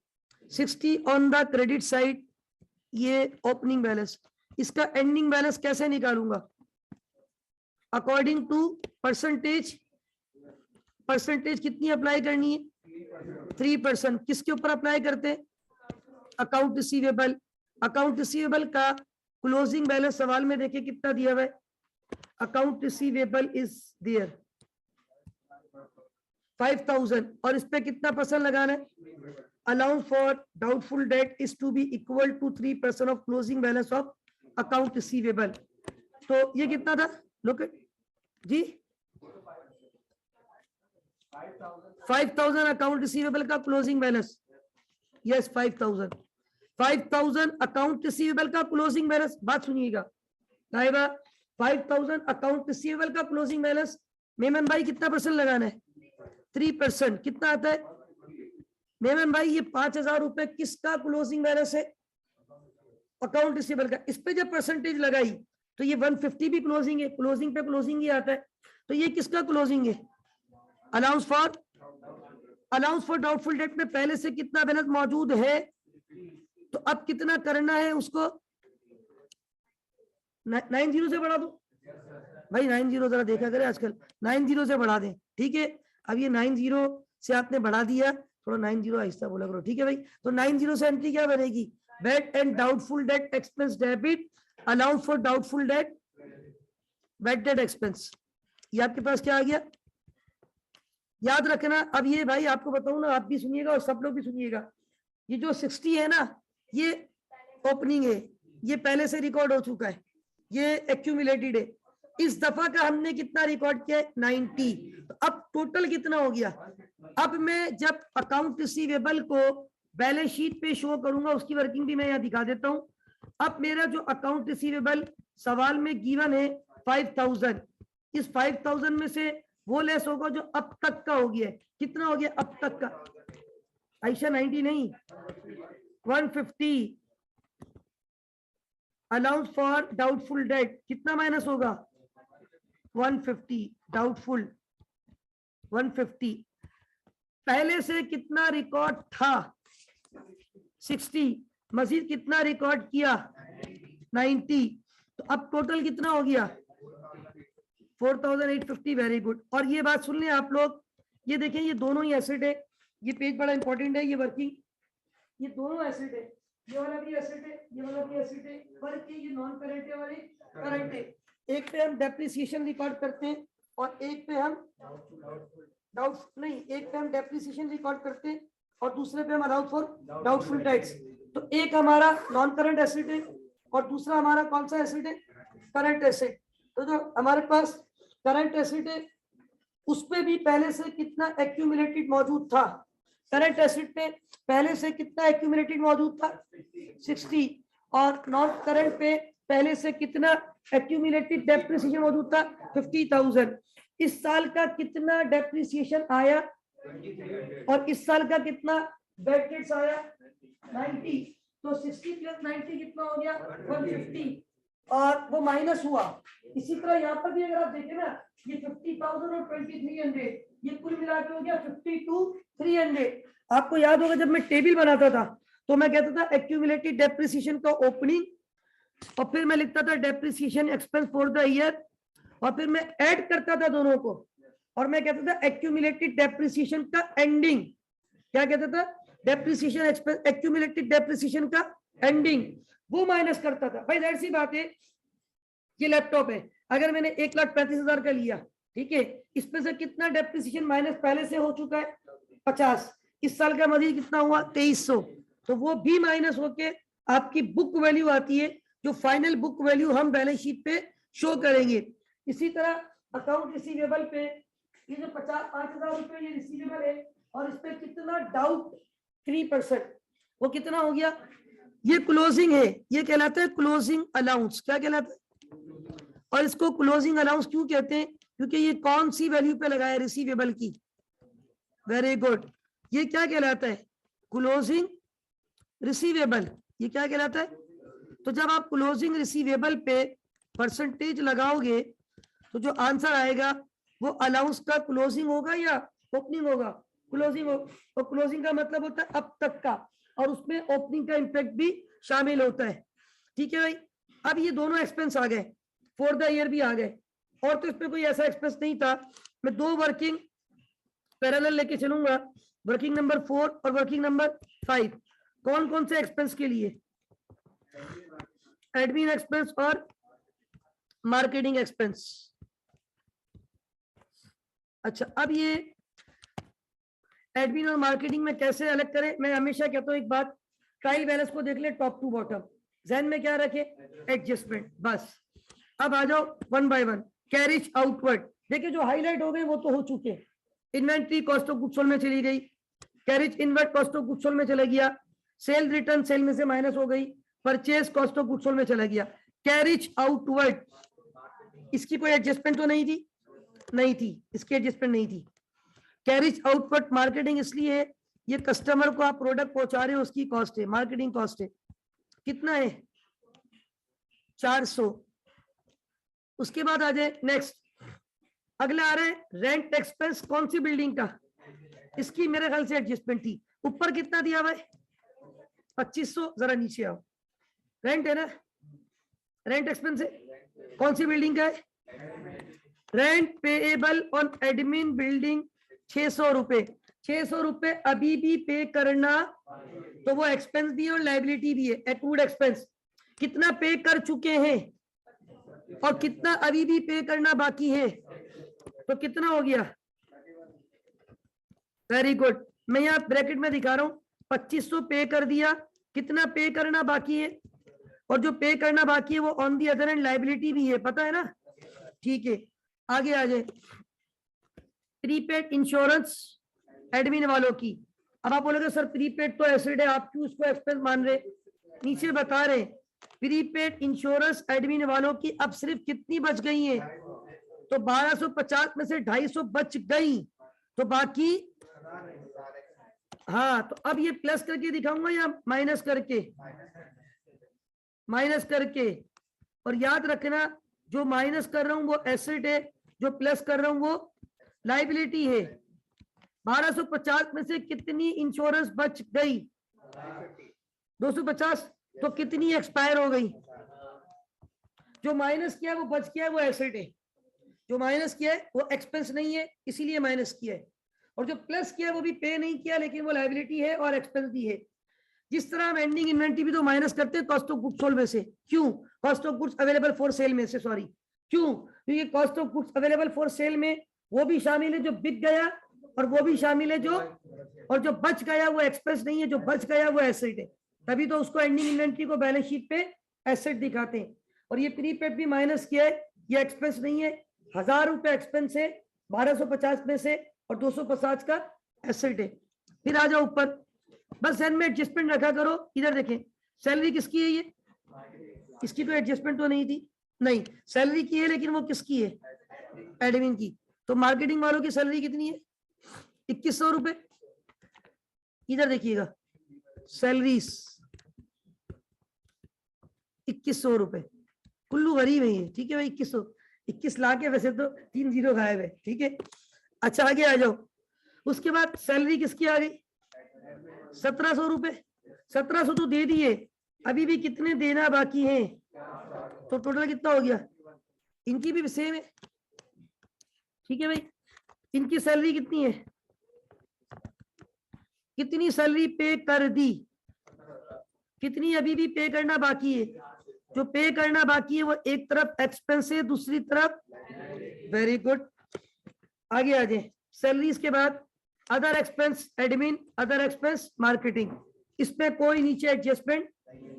60 on the credit side, ये ओपनिंग बैलेंस। इसका एंडिंग बैलेंस कैसे निकालूंगा, अकॉर्डिंग टू परसेंटेज, परसेंटेज कितनी अप्लाई करनी है, 3%। किसके ऊपर अप्लाई करते हैं, अकाउंट रिसीवेबल। अकाउंट रिसीवेबल का क्लोजिंग बैलेंस सवाल में देखिए कितना दिया हुआ है, अकाउंट रिसीवेबल इज देयर 5,000, और इस पे कितना परसेंट लगाना है, allowance for doubtful debt is to be equal to 3% of closing balance of account receivable. तो ये कितना था, लोग जी 5,000 अकाउंट रिसीवेबल का closing balance, yes 5,000 account receivable का क्लोजिंग बैलेंस। बात सुनिएगा, 5,000 अकाउंट रिसीवेबल का क्लोजिंग बैलेंस, मेमन भाई कितना परसेंट लगाना है, 3%। कितना आता है मेमन भाई, ये 5,000 रुपए किसका क्लोजिंग बैलेंस है, अकाउंट रिसीवेबल का। इस पे जब परसेंटेज लगाई तो ये 150 भी क्लोजिंग है, क्लोजिंग पे क्लोजिंग ही आता है, तो ये किसका क्लोजिंग है, अलाउंस फॉर डाउटफुल डेट में पहले से कितना बैलेंस मौजूद है, तो अब कितना करना है उसको, 90 से बढ़ा दो भाई, 90 जरा देखा करे आजकल, 90 से बढ़ा दें, ठीक है। अब ये 90 से आपने बढ़ा दिया, थोड़ा 90 आहिस्ता बोला करो, ठीक है भाई। तो 90 से एंट्री क्या बनेगी, bad and doubtful debt expense debit, allowance for doubtful date bad debt expense. ये आपके पास क्या आ गया, याद रखना। अब ये भाई आपको बताऊं ना, आप भी सुनिएगा और सब लोग भी सुनिएगा, ये जो 60 है ना, ये ओपनिंग है, ये पहले से रिकॉर्ड हो चुका है, ये एक्यूमुलेटेड है। इस दफा का हमने कितना रिकॉर्ड किया है, 90। तो अब टोटल कितना हो गया। अब मैं जब अकाउंट रिसीवेबल को बैलेंस शीट पे शो करूंगा, उसकी वर्किंग भी मैं यहाँ दिखा देता हूँ। अब मेरा जो अकाउंट रिसीवेबल सवाल में गिवन है 5,000, इस 5,000 में से वो लेस होगा जो अब तक का हो गया है। कितना हो गया अब तक का, आयशा 90 नहीं 150, अलाउंस फॉर डाउटफुल डेट कितना माइनस होगा, 150, डाउटफुल 150, पहले से कितना रिकॉर्ड था 60, मजीद कितना रिकॉर्ड किया 90, तो अब टोटल कितना हो गया 4,850। Very good. और ये बात सुन लें आप लोग, ये देखें, ये दोनों ही एसेट है, ये पेज बड़ा इंपॉर्टेंट है, ये वर्किंग, ये दोनों एसेट है, ये वाला भी एसेट है, ये वाला भी एसेट है, फर्क है ये नॉन करंट है वाले करंट है। एक पे हम डेप्रिसिएशन रिकॉर्ड करते हैं और एक पे हम एक पे हम डेप्रिसिएशन रिकॉर्ड करते हैं और दूसरे पे हम अलाउंस फॉर डाउटफुल डेट्स। तो एक हमारा नॉन करंट एसेट है और दूसरा हमारा कौन सा एसेट है, करंट एसेट। तो जो हमारे पास करंट एसेट है उस पे भी पहले से कितना एक्यूमुलेटेड मौजूद था, करंट एसेट पे पहले से कितना एक्यूमुलेटेड मौजूद था 60, और नॉन करंट पे पहले से कितना एक्यूमुलेटेड डेप्रिसिएशन मौजूद था 50,000। इस साल का कितना डेप्रिसिएशन आया और इस साल का कितना बैड डेट्स आया 90, तो 60 प्लस 90 कितना हो गया 150, और वो माइनस हुआ। इसी तरह यहाँ पर भी अगर आप देखें ना, ये 50,000 और 2,300, ये कुल मिला के हो गया 52,300। आपको याद होगा जब मैं टेबल बनाता था तो मैं कहता था एक्यूमुलेटेड डेप्रिसिएशन का ओपनिंग, और फिर मैं लिखता था depreciation expense for the year, और फिर मैं ऐड करता था दोनों को और मैं कहता था एक्यूमुलेटेड डेप्रिसिएशन का एंडिंग। क्या कहता था, डेप्रिसिएशन एक्सपेंस, एक्यूमुलेटेड डेप्रिसिएशन का एंडिंग, वो माइनस करता था। भाई जाहिर सी बात है, ये लैपटॉप है, अगर मैंने 1,35,000 का लिया, ठीक है, इसमें से कितना डेप्रिसिएशन माइनस पहले से हो चुका है 50, इस साल का मजीद कितना हुआ 2,300, तो वो भी माइनस होके आपकी बुक वैल्यू आती है, जो फाइनल बुक वैल्यू हम बैलेंस शीट पे शो करेंगे। इसी तरह अकाउंट रिसीवेबल पे ये जो 5,000 रुपए ये रिसीवेबल है और इस पे कितना डाउट 3%, वो कितना हो गया, ये क्लोजिंग है, ये कहलाता है क्लोजिंग अलाउंस। क्या कहलाता है, और इसको क्लोजिंग अलाउंस क्यों कहते हैं? क्योंकि ये कौन सी वैल्यू पे लगाया? रिसीवेबल की। Very good. ये क्या कहलाता है? Closing receivable. ये क्या कहलाता है? तो जब आप क्लोजिंग रिसीवेबल पे परसेंटेज लगाओगे तो जो आंसर आएगा वो अलाउंस का क्लोजिंग होगा या ओपनिंग होगा? क्लोजिंग हो। और क्लोजिंग का मतलब होता है अब तक का, और उसमें ओपनिंग का इंपैक्ट भी शामिल होता है। ठीक है भाई। अब ये दोनों एक्सपेंस आ गए, फॉर द ईयर भी आ गए, और तो इसमें कोई ऐसा एक्सपेंस नहीं था। मैं दो वर्किंग पैरेलल लेके चलूंगा, वर्किंग नंबर 4 और वर्किंग नंबर 5। कौन कौन से एक्सपेंस के लिए? एडमिन एक्सपेंस और मार्केटिंग एक्सपेंस। अच्छा, अब ये एडमिन और मार्केटिंग में कैसे अलग करें? मैं हमेशा कहता हूं एक बात, ट्रायल बैलेंस को देख ले टॉप टू बॉटम, जहन में क्या रखे? एडजस्टमेंट, बस। अब आ जाओ one by one. Carriage outward, देखिए जो हाईलाइट हो गए वो तो हो चुके। Inventory cost of goods sold में चली गई, carriage inward cost of goods sold में चला गया, सेल रिटर्न सेल में से माइनस हो गई, purchase cost of goods sold में चला गया। कैरिज आउटवर्ड, इसकी कोई एडजस्टमेंट तो नहीं थी? नहीं थी, इसकी एडजस्टमेंट नहीं थी। कैरिज आउटवर्ड मार्केटिंग इसलिए है, ये कस्टमर को आप प्रोडक्ट पहुंचा रहे हो, उसकी कॉस्ट है, मार्केटिंग कॉस्ट है। कितना है? 400। उसके बाद आ जाए नेक्स्ट, अगला आ रहा है रेंट एक्सपेंस। कौन सी बिल्डिंग का? इसकी मेरे ख्याल से एडजस्टमेंट थी। ऊपर कितना दिया हुआ है? 2500। जरा नीचे आओ, रेंट है ना, रेंट एक्सपेंस है। कौन सी बिल्डिंग का है? Rent payable on admin building 600 रुपए। 600 रुपए अभी भी पे करना, तो वो एक्सपेंस भी है और लाइबिलिटी भी है, एक्रूड एक्सपेंस। कितना पे कर चुके हैं और कितना अभी भी पे करना बाकी है, तो कितना हो गया? Very good. मैं यहाँ ब्रैकेट में दिखा रहा हूँ, 2500 पे कर दिया, कितना पे करना बाकी है, और जो पे करना बाकी है वो on the other and liability भी है, पता है ना? ठीक है, आगे आ जाए। प्रीपेड इंश्योरेंस एडमिन वालों की। अब आप बोलोगे सर प्रीपेड तो एसेट है, आप क्यों उसको एक्सपेंस मान रहे? नीचे बता रहे प्रीपेड इंश्योरेंस एडमिन वालों की अब सिर्फ कितनी बच गई है? तो 1250 में से 250 बच गई, तो बाकी, हाँ, तो अब ये प्लस करके दिखाऊंगा या माइनस करके? माइनस करके। और याद रखना, जो माइनस कर रहा हूं वो एसेट है, जो प्लस कर रहा हूं वो लाइबिलिटी है। 1250 में से कितनी इंश्योरेंस बच गई? 250। तो कितनी एक्सपायर हो गई? जो माइनस किया वो बच गया, वो एसेट है। जो माइनस किया है वो एक्सपेंस नहीं है, इसीलिए माइनस किया है। और जो प्लस किया वो भी पे नहीं किया, लेकिन वो लाइबिलिटी है और एक्सपेंस भी है। जिस तरह हम एंडिंग इन्वेंटरी भी तो माइनस करते हैं कॉस्ट ऑफ गुड्स सोल्ड में से। क्यों? Cost of goods available for sale में से, सॉरी। क्यों? क्योंकि cost of goods available for sale में वो भी शामिल है जो बिक गया, और वो भी शामिल है जो, और जो बच गया वो एक्सपेंस नहीं है, जो बच गया वो एसेट है। तभी तो उसको एंडिंग इन्वेंटरी को बैलेंस शीट पे एसेट दिखाते हैं। और ये प्रीपेड भी माइनस किया है, ये एक्सपेंस नहीं है। 1000 रुपए एक्सपेंस है 1250 में से, और 250 का एसेट है। फिर आ जाओ ऊपर, बस जहन में एडजस्टमेंट रखा करो। इधर देखें, सैलरी किसकी है? ये, इसकी तो एडजस्टमेंट तो नहीं थी। नहीं, सैलरी की है, लेकिन वो किसकी है? एडमिन की। तो मार्केटिंग वालों की सैलरी कितनी है? 2100 रुपए। इधर देखिएगा, सैलरीज 2100 रुपए। कुल्लू गरीब है ये, ठीक है भाई। 2100, 21 लाख है वैसे तो, 3 जीरो गायब है, ठीक है। अच्छा, आगे आ जाओ। उसके बाद सैलरी किसकी आ गई? 1700 रुपए। 1700 तो दे दिए, अभी भी कितने देना बाकी है? तो टोटल कितना हो गया? इनकी भी सेम है, ठीक है भाई। इनकी सैलरी कितनी है? कितनी सैलरी पे कर दी, कितनी अभी भी पे करना बाकी है? जो पे करना बाकी है वो एक तरफ एक्सपेंस है, दूसरी तरफ, वेरी गुड। आगे आ जाए, सैलरीज के बाद other expense admin, other expense marketing. इसमें कोई नीचे एडजस्टमेंट,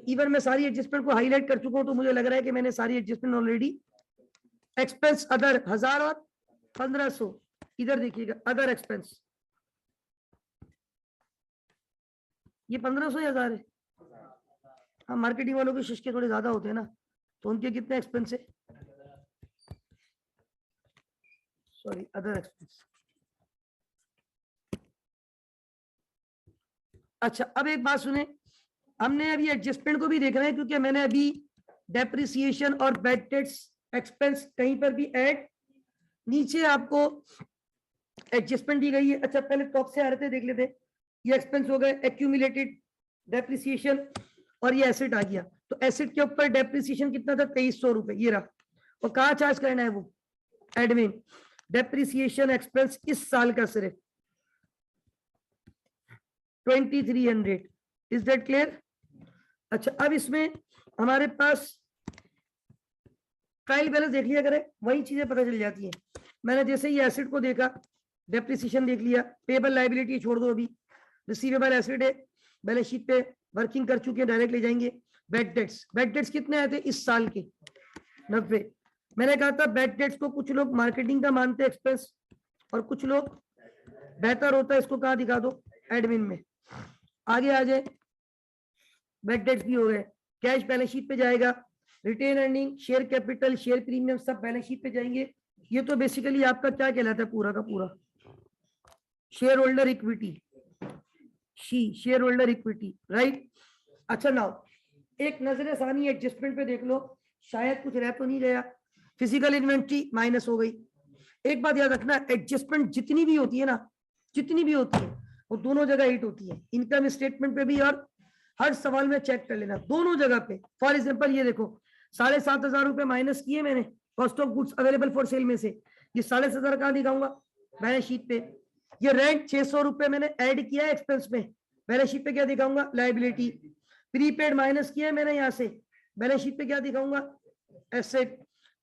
इवन मैं सारी एडजस्टमेंट को हाईलाइट कर चुका हूं, तो मुझे लग रहा है कि मैंने सारी एडजस्टमेंट ऑलरेडी। एक्सपेंस अदर 1000 और 1500। इधर देखिएगा अदर एक्सपेंस, ये 1500 या 1000 है? हाँ, मार्केटिंग वालों के शिष्य थोड़े ज्यादा होते हैं ना, तो उनके कितने एक्सपेंस है? Sorry other expense. अच्छा अब एक बात सुने, हमने अभी एडजस्टमेंट को भी देखना है क्योंकि मैंने अभी डेप्रिसिएशन और बैड डेट्स एक्सपेंस कहीं पर भी ऐड, नीचे आपको एडजस्टमेंट दी गई है। अच्छा पहले टॉप से आ रहे थे देख लेते, ये एक्सपेंस हो गए एक्यूमुलेटेड डेप्रिसिएशन और ये एसेट आ गया। तो एसेट के ऊपर डेप्रिसिएशन कितना था 2300 रुपए, ये रहा। और कहाँ चार्ज करना है वो एडमिन डेप्रिसिएशन एक्सपेंस इस साल का सिर्फ 2300। Is that clear? अच्छा अब इसमें हमारे पास ट्रायल बैलेंस देख लिया करें, वही चीजें पता चल जाती हैं। मैंने जैसे ही एसेट को देखा, डेप्रिसिएशन देख लिया, पेबल लायबिलिटी छोड़ दो, अभी रिसीवेबल एसेट है बैलेंस शीट पे वर्किंग कर चुके हैं, डायरेक्ट ले जाएंगे। बैड डेट्स कितने आए थे इस साल के 90। मैंने कहा था बैड डेट्स को कुछ लोग मार्केटिंग का मानते हैं एक्सपेंस और कुछ लोग बेहतर होता है इसको कहाँ दिखा दो एडमिन में। आगे आ जाए, बैड डेट्स भी हो गए, कैश बैलेंस शीट पे जाएगा, retained earning, share capital, share premium सब बैलेंस शीट पे जाएंगे। ये तो बेसिकली आपका क्या कहलाता है पूरा का पूरा share holder equity, share holder equity, right. अच्छा नाउ एक नजर सानी एडजस्टमेंट पे देख लो, शायद कुछ रह तो नहीं गया। फिजिकल इन्वेंट्री माइनस हो गई। एक बात याद रखना, एडजस्टमेंट जितनी भी होती है ना, जितनी भी होती है वो दोनों जगह हिट होती है, इनकम स्टेटमेंट पे भी और हर सवाल में चेक कर लेना दोनों जगह पे। फॉर एग्जांपल ये देखो 7,500 रुपए माइनस किए मैंने cost of goods available for sale में से, ये 7,500 कहाँ दिखाऊंगा बैलेंस शीट पे। ये रेंट 600 रुपए मैंने ऐड किया है एक्सपेंस में, बैलेंस शीट पे क्या दिखाऊंगा लायबिलिटी। प्रीपेड माइनस किया है मैंने यहाँ से, बैलेंस शीट पे क्या दिखाऊंगा एसेट।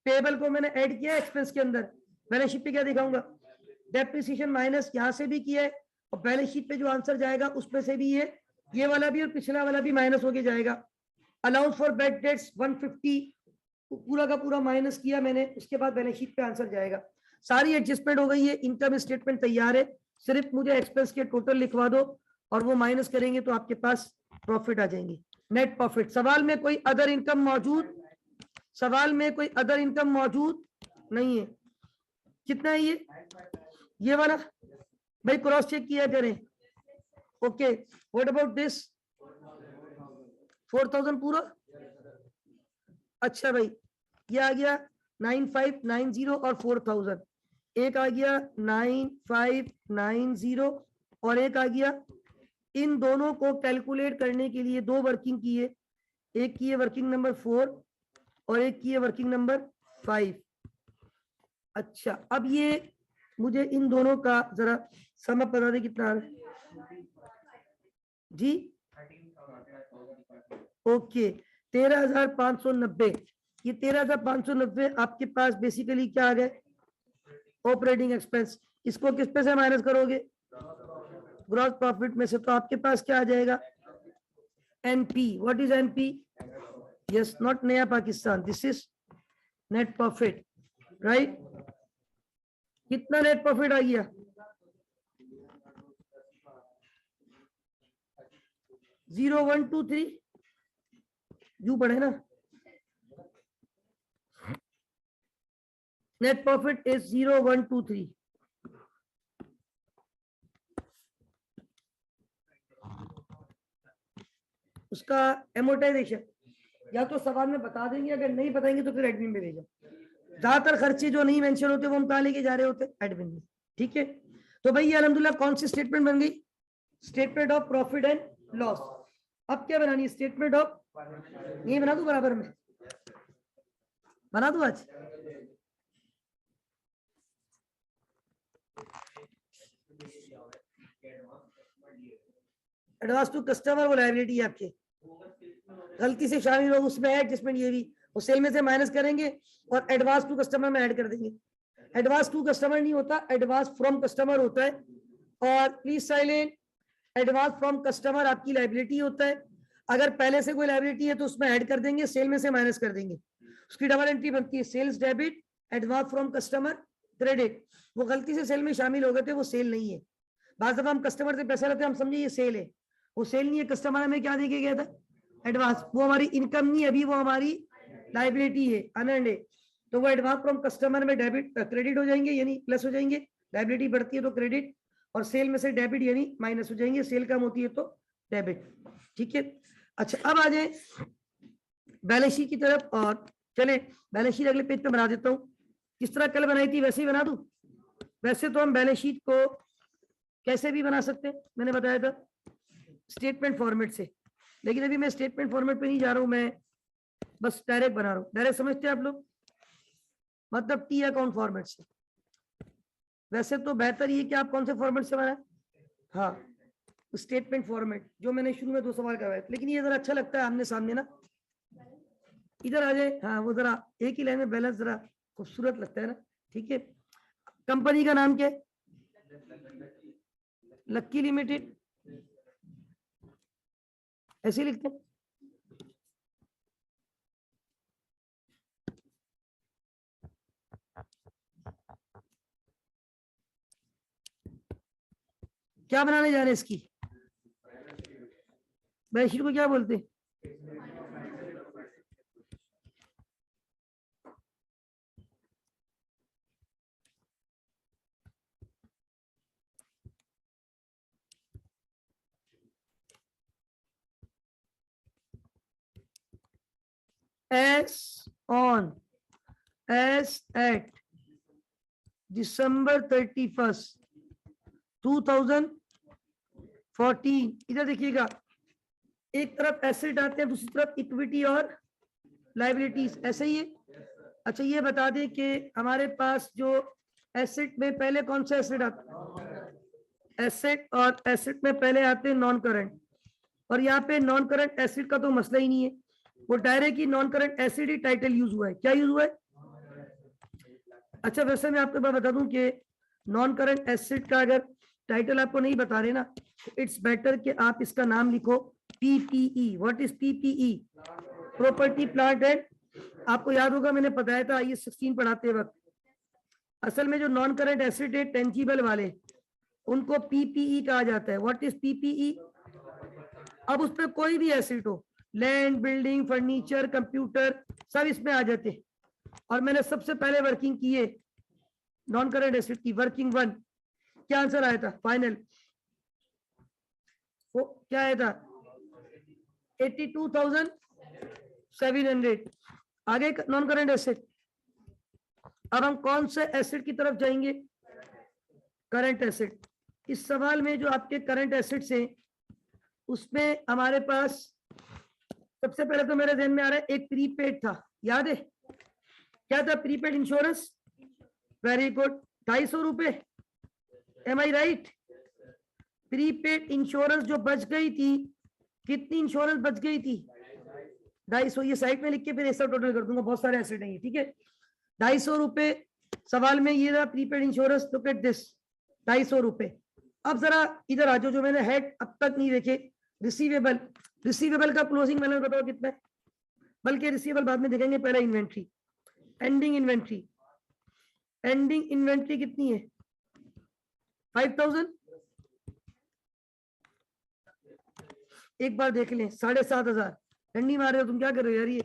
पेबल को मैंने ऐड किया है एक्सपेंस के अंदर, बैलेंस शीट पे क्या दिखाऊंगा डेप्रिसिएशन माइनस यहाँ से भी किया है, और बैलेंस शीट पे जो आंसर जाएगा उसमें से भी ये वाला भी और पिछला वाला भी माइनस होके जाएगा। अलाउंस फॉर बैड डेट्स 150 पूरा का पूरा माइनस किया मैंने, उसके बाद बैलेंस शीट पे आंसर जाएगा। सारी एडजस्टमेंट हो गई है, इनकम स्टेटमेंट तैयार है, सिर्फ मुझे एक्सपेंस के टोटल लिखवा दो और वो माइनस करेंगे तो आपके पास प्रॉफिट आ जाएंगे, नेट प्रॉफिट। सवाल में कोई अदर इनकम मौजूद, सवाल में कोई अदर इनकम मौजूद नहीं है। कितना है ये वाला भाई क्रॉस चेक किया करें। ओके व्हाट अबाउट दिस 4,000 पूरा। अच्छा भाई ये आ गया 9590 और 4,000, एक आ गया 9590 और एक आ गया। इन दोनों को कैलकुलेट करने के लिए दो वर्किंग की है, एक की है वर्किंग नंबर 4 और एक की है वर्किंग नंबर 5। अच्छा अब ये मुझे इन दोनों का जरा सम अप बता दे कितना जी। ओके 13,590, ये 13,590 आपके पास बेसिकली क्या आ गए ऑपरेटिंग एक्सपेंस। इसको किस पे से माइनस करोगे ग्रॉस प्रॉफिट में से, तो आपके पास क्या आ जाएगा NP. What is NP? Yes not नया Pakistan, this is net profit, right. कितना नेट प्रॉफिट आ गया 0123 यू पढ़े ना, नेट प्रॉफिट इज 0123। उसका एमोटाइजेशन या तो सवाल में बता देंगे, अगर नहीं बताएंगे तो फिर एडमिन में भेजा। ज्यादातर खर्चे जो नहीं मेंशन होते वो हम कहाँ लेके जा रहे होते एडमिन में, ठीक है। तो भाई अल्हम्दुलिल्लाह कौन सी स्टेटमेंट बन गई statement of profit and loss. अब क्या बनानी है स्टेटमेंट ऑफ, ये बना दूं बराबर में, बना दूं आज। एडवांस टू कस्टमर वो लायबिलिटी है आपके, गलती से शामिल हो उसमें एडजस्टमेंट, ये भी वो सेल में से माइनस करेंगे और एडवांस टू कस्टमर में ऐड कर देंगे। एडवांस टू कस्टमर नहीं होता, एडवांस फ्रॉम कस्टमर होता है। और please silent, advance from customer आपकी लायबिलिटी होता है। अगर पहले से कोई लायबिलिटी है तो उसमें ऐड कर देंगे, सेल में से माइनस कर देंगे, उसकी डबल एंट्री बनती है sales debit advance from customer credit. वो गलती से सेल में शामिल हो गए थे, वो सेल नहीं है। बाद दफा हम कस्टमर से पैसा लेते हैं, हम समझे ये सेल है, वो सेल नहीं है। कस्टमर हमें क्या देके गया था एडवांस, वो हमारी इनकम नहीं है अभी, वो हमारी लायबिलिटी है अनअर्न्ड है। तो वो एडवांस फ्रॉम कस्टमर में डेबिट क्रेडिट हो जाएंगे, यानी प्लस हो जाएंगे, लायबिलिटी बढ़ती है तो क्रेडिट, और सेल में से डेबिट यानी माइनस हो जाएंगे, सेल कम होती है तो डेबिट। ठीक है, अच्छा अब आ जाए बैलेंस शीट की तरफ, और चले बैलेंस शीट अगले पेज पे बना देता हूँ। किस तरह कल बनाई थी वैसे ही बना दूं। वैसे तो हम बैलेंस शीट को कैसे भी बना सकते हैं, मैंने बताया था स्टेटमेंट फॉर्मेट से, लेकिन अभी मैं स्टेटमेंट फॉर्मेट पे नहीं जा रहा हूं, मैं बस डायरेक्ट बना रहा हूं। डायरेक्ट समझते हैं आप लोग, मतलब टी अकाउंट फॉर्मेट से। वैसे तो बेहतर ये कि आप कौन से फॉर्मेट से बनाए, हाँ स्टेटमेंट फॉर्मेट, जो मैंने शुरू में 2 सवाल करवाए, लेकिन ये जरा अच्छा लगता है आमने सामने ना। इधर आ जाए, हाँ वो जरा एक ही लाइन में बैलेंस जरा खूबसूरत लगता है ना। ठीक है, कंपनी का नाम क्या है, लक्की लिमिटेड, ऐसे ही लिखते हैं। क्या बनाने जा रहे हैं इसकी, बैलेंस शीट को क्या बोलते हैं, as on as at December 31st 2014। इधर देखिएगा, एक तरफ एसेट आते हैं, दूसरी तरफ इक्विटी और लायबिलिटीज, ऐसे ही है। अच्छा ये बता दें कि हमारे पास जो एसेट में पहले कौन सा एसेट आता, एसेट, और एसेट में पहले आते हैं नॉन करंट, और यहाँ पे नॉन करंट एसेट का तो मसला ही नहीं है, वो डायरेक्ट ही नॉन करंट एसेट ही टाइटल यूज हुआ है। क्या यूज हुआ है, अच्छा वैसे मैं आपको बता दूं कि नॉन करंट एसेट का अगर टाइटल आपको नहीं बता रहे ना, इट्स बेटर कि आप इसका नाम लिखो PPE. What is PPE, property plant and, आपको याद होगा मैंने बताया था आईएएस 16 पढ़ाते वक्त, असल में जो नॉन करंट एसेट है टेंजिबल वाले, उनको पीपीई कहा जाता है। व्हाट इज पीपीई, अब उस पर कोई भी एसेट हो, लैंड, बिल्डिंग, फर्नीचर, कंप्यूटर, सब इसमें आ जाते हैं। और मैंने सबसे पहले वर्किंग की है नॉन करंट एसेट की, वर्किंग 1, क्या आंसर आया था फाइनल, वो क्या आया था 82,700। आगे नॉन करंट एसेट, अब हम कौन से एसेट की तरफ जाएंगे, करंट एसेट। इस सवाल में जो आपके करंट एसेट्स हैं उसमें हमारे पास सबसे पहले तो मेरे ध्यान में आ रहा है एक प्रीपेड था, याद है क्या था, प्रीपेड इंश्योरेंस, वेरी गुड, 250 रुपए, एम आई राइट। प्रीपेड इंश्योरेंस जो बच गई थी, कितनी इंश्योरेंस बच गई थी, 250, ये साइड में लिख के फिर ऐसा टोटल कर दूंगा, बहुत सारे एसेट हैं, ठीक है। 250 रुपए सवाल में ये रहा prepaid insurance, look at this, 250 रुपए। अब जरा इधर आ जाओ, जो मैंने हेड अब तक नहीं देखे, रिसीवेबल, रिसीवेबल का क्लोजिंग बैलेंस बताओ कितना है, बल्कि रिसीवेबल बाद में देखेंगे, पहले inventory, ending inventory, ending inventory कितनी है 5000, एक बार देख लें, 7,500, ठंडी मार रहे हो तुम, क्या कर रहे हो यार, ये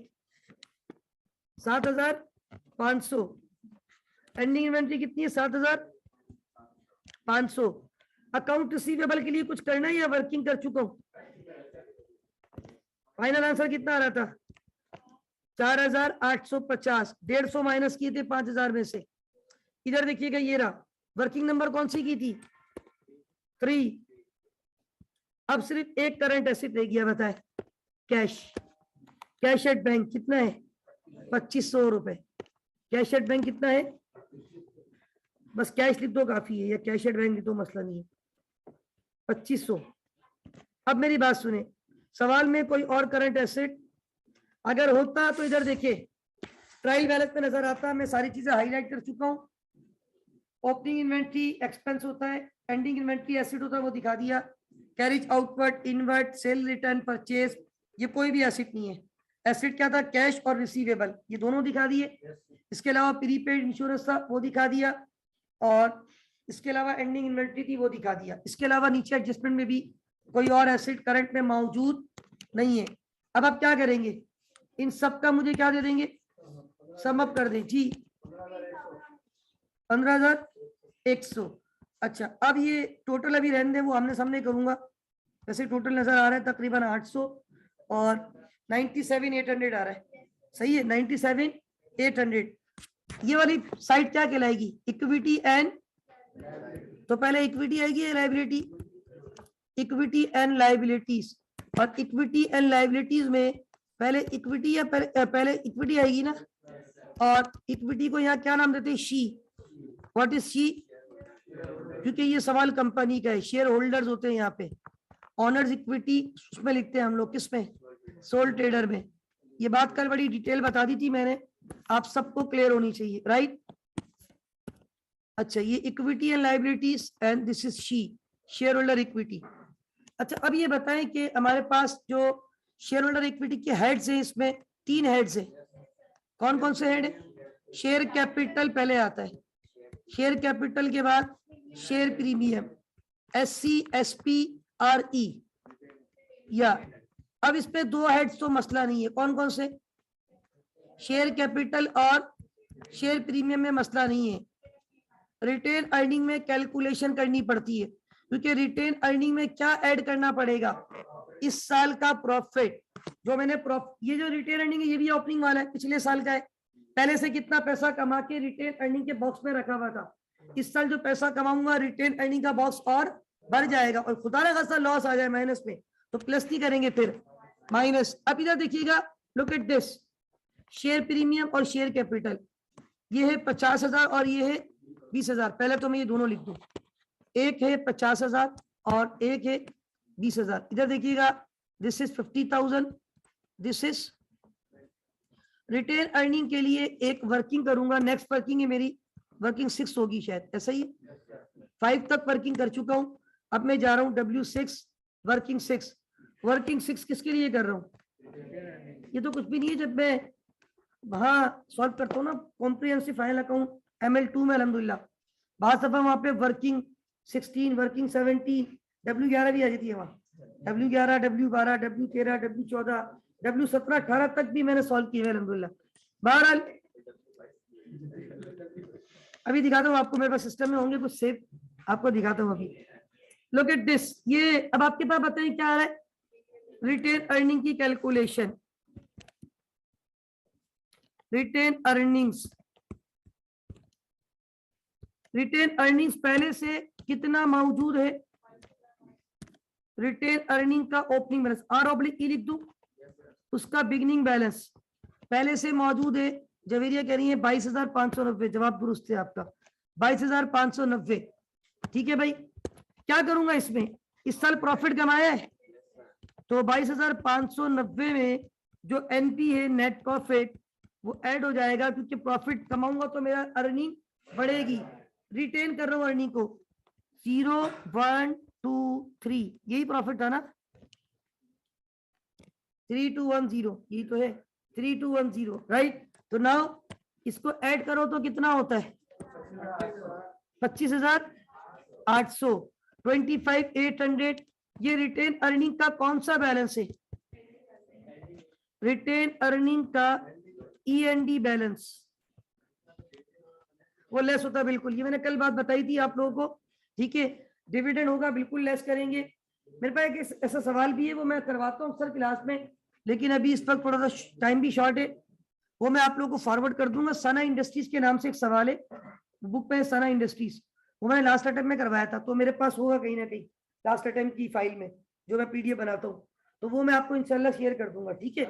7,500, एंडिंग इन्वेंट्री कितनी है 7,500। अकाउंट रिसीवेबल के लिए कुछ करना है या वर्किंग कर चुका हूं, फाइनल आंसर कितना आ रहा था 4,850, 150 माइनस किए थे 5,000 में से। इधर देखिएगा ये रहा, वर्किंग नंबर कौन सी की थी 3। अब सिर्फ एक करंट एसेट रह गया, बताए कैश, कैश एट बैंक कितना है 2,500 रुपए, कैश एट बैंक कितना है, बस कैश लिख दो काफी है, या कैश एट बैंक तो मसला नहीं है, 2,500। अब मेरी बात सुने, सवाल में कोई और करंट एसेट अगर होता तो इधर देखिए ट्रायल बैलेंस में नजर आता, मैं सारी चीजें हाईलाइट कर चुका हूं। ओपनिंग इन्वेंट्री एक्सपेंस होता है, एंडिंग इन्वेंट्री एसेट होता है वो दिखा दिया, carriage outward, inward, sale return, purchase, ये कोई भी एसेट नहीं है। एसेट क्या था, कैश और रिसीवेबल, ये दोनों दिखा दिए। इसके अलावा प्रीपेड इंश्योरेंस था वो दिखा दिया, और इसके अलावा एंडिंग इन्वेंट्री थी वो दिखा दिया। इसके अलावा नीचे एडजस्टमेंट में भी कोई और एसेट करंट में मौजूद नहीं है। अब आप क्या करेंगे, इन सब का मुझे क्या दे देंगे सम अप कर दें जी, 15,100। अच्छा, अब ये टोटल अभी रहने दें, वो आमने सामने करूंगा। वैसे टोटल नजर आ रहा है तकरीबन 800 और 97,800 आ रहा है। सही है, 97,800। ये वाली साइड क्या कहलाएगी? इक्विटी एंड, तो पहले इक्विटी आएगी या लाइबिलिटी? Equity and liabilities. और इक्विटी एंड लाइबिलिटीज में पहले इक्विटी या पहले इक्विटी आएगी ना, और इक्विटी को यहाँ क्या नाम देते हैं? शी। What is she? क्योंकि ये सवाल कंपनी का है, शेयर होल्डर्स होते हैं यहाँ पे। ऑनर्स इक्विटी उसमें लिखते हैं हम लोग, किसमें? सोल ट्रेडर में। ये बात कल बड़ी डिटेल बता दी थी मैंने, आप सबको क्लियर होनी चाहिए, राइट? अच्छा, ये equity and liabilities and this is she, share holder equity. अच्छा, अब ये बताएं कि हमारे पास जो शेयर होल्डर इक्विटी के हेड्स हैं, इसमें 3 हेड्स हैं। कौन कौन से हेड है? शेयर कैपिटल पहले आता है, शेयर कैपिटल के बाद शेयर प्रीमियम, SCSPRE। या अब इस पे 2 हेड्स तो मसला नहीं है। कौन कौन से? शेयर कैपिटल और शेयर प्रीमियम में मसला नहीं है। रिटेन अर्निंग में कैलकुलेशन करनी पड़ती है, क्योंकि रिटेन अर्निंग में क्या ऐड करना पड़ेगा? इस साल का प्रॉफिट जो मैंने ये जो रिटेन अर्निंग है ये भी ओपनिंग वाला है, पिछले साल का है। पहले से कितना पैसा कमा के रिटेन अर्निंग के बॉक्स में रखा हुआ था। इस साल जो पैसा कमाऊंगा रिटेन अर्निंग का बॉक्स और बढ़ जाएगा, और खुदा ना खासा लॉस आ जाए माइनस में तो प्लस नहीं करेंगे, फिर माइनस। अब इधर देखिएगा, look at this, share premium और शेयर कैपिटल, ये है 50,000 और ये है 20,000। पहले तो मैं ये दोनों लिख दूं, एक है 50,000 और एक है 20,000। इधर देखिएगा, this is 50,000, this is retained earning के लिए एक वर्किंग करूंगा। नेक्स्ट वर्किंग है मेरी, वर्किंग 6 होगी शायद, ऐसा ही 5 तक वर्किंग कर चुका हूं। अब मैं जा रहा हूं W6 वर्किंग 6। वर्किंग 6 किसके लिए कर रहा हूं? ये तो कुछ भी नहीं है। जब मैं वहां सॉल्व करता हूँ ना कॉम्प्रिहेंसिव फाइनल अकाउंट ML2 में, अल्हम्दुलिल्लाह बहुत दफा वहां पे वर्किंग 16, वर्किंग 17, W11 भी आ जाती है वहां। W11, W12, W13, W14, W17, 18 तक भी मैंने सॉल्व किए अल्हम्दुलिल्लाह। बहरहाल अभी दिखाता हूँ आपको, मेरे पास सिस्टम में होंगे कुछ सेव, आपको दिखाता हूँ अभी। लुक एट दिस, ये अब आपके पास बताएं क्या आ रहा है? रिटेन अर्निंग की calculation, retained earnings. Retained earnings पहले से कितना मौजूद है? रिटेन अर्निंग का ओपनिंग बैलेंस R/E लिख दूं, उसका बिगिनिंग बैलेंस पहले से मौजूद है। जवेरिया कह रही है 22,590, जवाब दुरुस्त है आपका, 22,590। ठीक है भाई, क्या करूंगा इसमें? इस साल प्रॉफिट कमाया है तो 22,590 में जो NP है, नेट प्रॉफिट, वो ऐड हो जाएगा, क्योंकि प्रॉफिट कमाऊंगा तो मेरा अर्निंग बढ़ेगी। रिटेन कर रहा हूं अर्निंग को, 0, 1, 2, 3, यही प्रॉफिट था ना, 3210, यही तो है 3210, राइट? तो नाउ इसको ऐड करो तो कितना होता है? 25,800, 25,800। ये रिटेन अर्निंग का कौन सा बैलेंस है? रिटेन अर्निंग का END बैलेंस, वो लेस होता है बिल्कुल। ये मैंने कल बात बताई थी आप लोगों को, ठीक है? डिविडेंड होगा बिल्कुल लेस करेंगे। मेरे पास एक ऐसा सवाल भी है, वो मैं करवाता हूँ सर क्लास में, लेकिन अभी इस वक्त थोड़ा सा टाइम भी शॉर्ट है, वो मैं आप लोगों को फॉरवर्ड कर दूंगा। सना इंडस्ट्रीज के नाम से एक सवाल है, बुक में सना इंडस्ट्रीज, वो मैंने लास्ट अटेम्प्ट में करवाया था, तो मेरे पास होगा कहीं ना कहीं लास्ट अटेम्प्ट की फाइल में, जो मैं PDF बनाता हूँ, तो वो मैं आपको इंशाल्लाह शेयर कर दूंगा, ठीक है?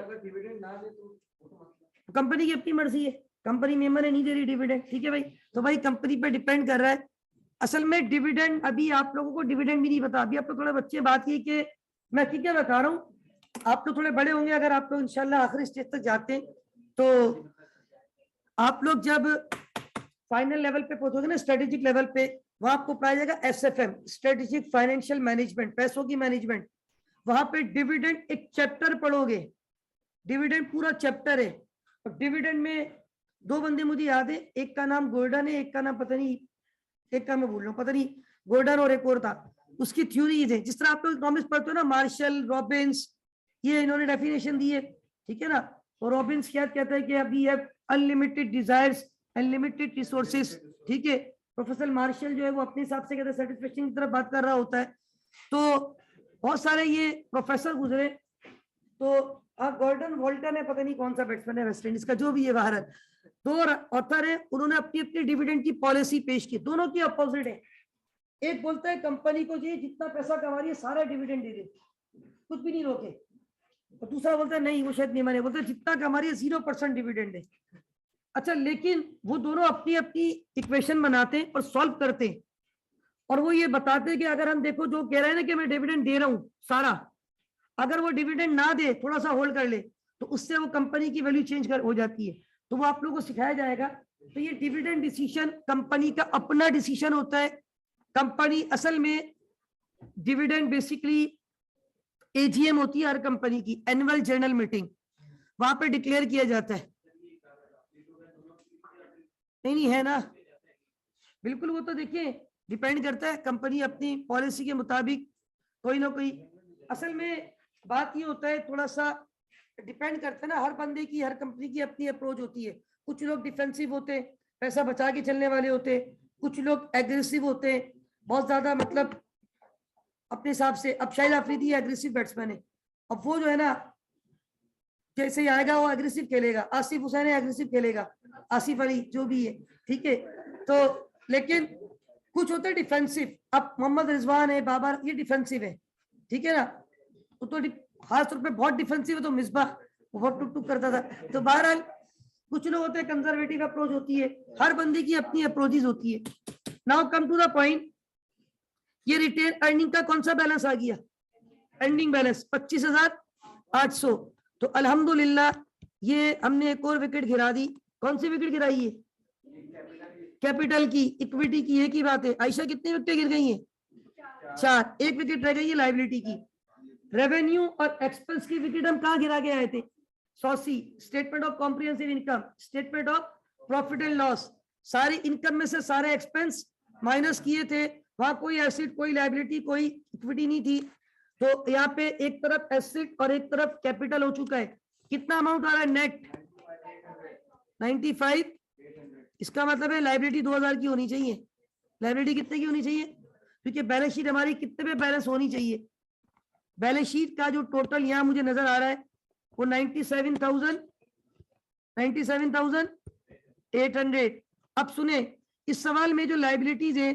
कंपनी की अपनी मर्जी है, कंपनी मेंबर ने नहीं दे रही डिविडेंड, ठीक है भाई? तो भाई कंपनी पे डिपेंड कर रहा है। असल में डिविडेंड, अभी आप लोगों को डिविडेंड भी नहीं पता। अभी आप लोग थोड़े बच्चे, बात ये कि मैं ठीक है बता रहा हूँ, आप लोग थोड़े बड़े होंगे, अगर आप लोग इंशाल्लाह आखिरी स्टेज तक जाते हैं, तो आप लोग जब फाइनल लेवल पे पहुंचोगे ना, स्ट्रेटेजिक लेवल पे, वहां आपको पढ़ाया जाएगा SFM, स्ट्रेटेजिक फाइनेंशियल मैनेजमेंट, पैसों की मैनेजमेंट। वहां पे डिविडेंड एक चैप्टर पढ़ोगे, डिविडेंड पूरा चैप्टर है। और डिविडेंड में 2 बंदे मुझे याद है, एक का नाम गोल्डन है, एक का नाम पता नहीं, एक का मैं भूल रहा हूँ, पता नहीं गोल्डन और एक और था। उसकी थ्योरी है, जिस तरह आप लोग इकोनॉमिक्स पढ़ते हो ना, मार्शल, रॉबिन्स, ये इन्होंने डेफिनेशन दी है, ठीक है ना? और रॉबिन्स क्या कहता है कि अभी अनलिमिटेड डिजायर्स, अनलिमिटेड रिसोर्सेस, ठीक है। प्रोफेसर मार्शल जो है वो अपने हिसाब से कहते हैं सेटिस्फेक्शन की तरफ बात कर रहा होता है। तो बहुत सारे ये प्रोफेसर गुजरे, तो गॉर्डन वॉल्टर है, पता नहीं कौन सा बैट्समैन है वेस्ट इंडीज का, जो भी है बाहर है, दो ऑथर है, उन्होंने अपनी अपनी डिविडेंड की पॉलिसी पेश की, दोनों की अपोजिट है। एक बोलता है कंपनी को जी जितना पैसा कमा रही है सारा डिविडेंड दे दे, कुछ भी नहीं रोके, और दूसरा बोलता है नहीं, वो शायद नहीं माने, बोलता है जितना कमा रही है 0% डिविडेंड है। अच्छा, लेकिन वो दोनों अपनी अपनी इक्वेशन बनाते हैं और सॉल्व करते हैं, और वो ये बताते हैं कि अगर हम देखो जो कह रहे हैं ना कि मैं डिविडेंड दे रहा हूं सारा, अगर वो डिविडेंड ना दे, थोड़ा सा होल्ड कर ले, तो उससे वो कंपनी की वैल्यू चेंज हो जाती है। तो वो आप लोगों को सिखाया जाएगा। तो ये डिविडेंड डिसीजन कंपनी का अपना डिसीजन होता है। कंपनी असल में डिविडेंड बेसिकली एजीएम होती है हर कंपनी की, एनुअल जनरल मीटिंग, वहां पे डिक्लेयर किया जाता है। नहीं है ना, बिल्कुल। वो तो देखिए डिपेंड करता है, कंपनी अपनी पॉलिसी के मुताबिक कोई ना कोई, असल में बात ये होता है, थोड़ा सा डिपेंड करता है ना, हर बंदे की, हर कंपनी की अपनी अप्रोच होती है। कुछ लोग डिफेंसिव होते हैं, पैसा बचा के चलने वाले होते हैं, कुछ लोग एग्रेसिव होते हैं, बहुत ज्यादा मतलब अपने हिसाब से। अब शाहिद अफरीदी एग्रेसिव बैट्समैन है, अब वो जो है ना जैसे ही आएगा वो एग्रेसिव खेलेगा, आसिफ हुसैन एग्रेसिव खेलेगा, आसिफ अली जो भी है, ठीक है। तो लेकिन कुछ होते हैं डिफेंसिव, अब मोहम्मद रिजवान है, बाबर, ये डिफेंसिव है, ठीक है ना। तो खास तौर पे बहुत डिफेंसिव है, तो मिसबाह बहुत टुक टुक करता था। तो बहरहाल कुछ लोग होते हैं कंजर्वेटिव अप्रोच होती है, हर बंदे की अपनी अप्रोचेज होती है। Now come to the point, ये रिटेन अर्निंग का कौन सा बैलेंस आ गया? Ending balance 25,800। तो अल्हम्दुलिल्लाह ये हमने एक और विकेट गिरा दी। कौन सी विकेट गिराई है? कैपिटल की, इक्विटी की, एक ही बात है। आयशा कितनी विकेट गिर गई हैं? 4, एक विकेट रह गई है लाइबिलिटी की। रेवेन्यू और एक्सपेंस की विकेट हम कहाँ गिरा के आए थे? Saucy, statement of comprehensive income, statement of profit and loss, सारी इनकम में से सारे एक्सपेंस माइनस किए थे, वहां कोई एसेट, कोई लाइबिलिटी, कोई इक्विटी नहीं थी। तो यहाँ पे एक तरफ एसेट और एक तरफ कैपिटल हो चुका है। कितना अमाउंट आ रहा है नेट? 95। इसका मतलब है लाइबिलिटी 2000 की होनी चाहिए। लाइबिलिटी कितने की होनी चाहिए? क्योंकि बैलेंस शीट हमारी कितने पे बैलेंस होनी चाहिए? बैलेंस शीट का जो टोटल यहाँ मुझे नजर आ रहा है वो 97,800। अब सुने, इस सवाल में जो लाइबिलिटीज है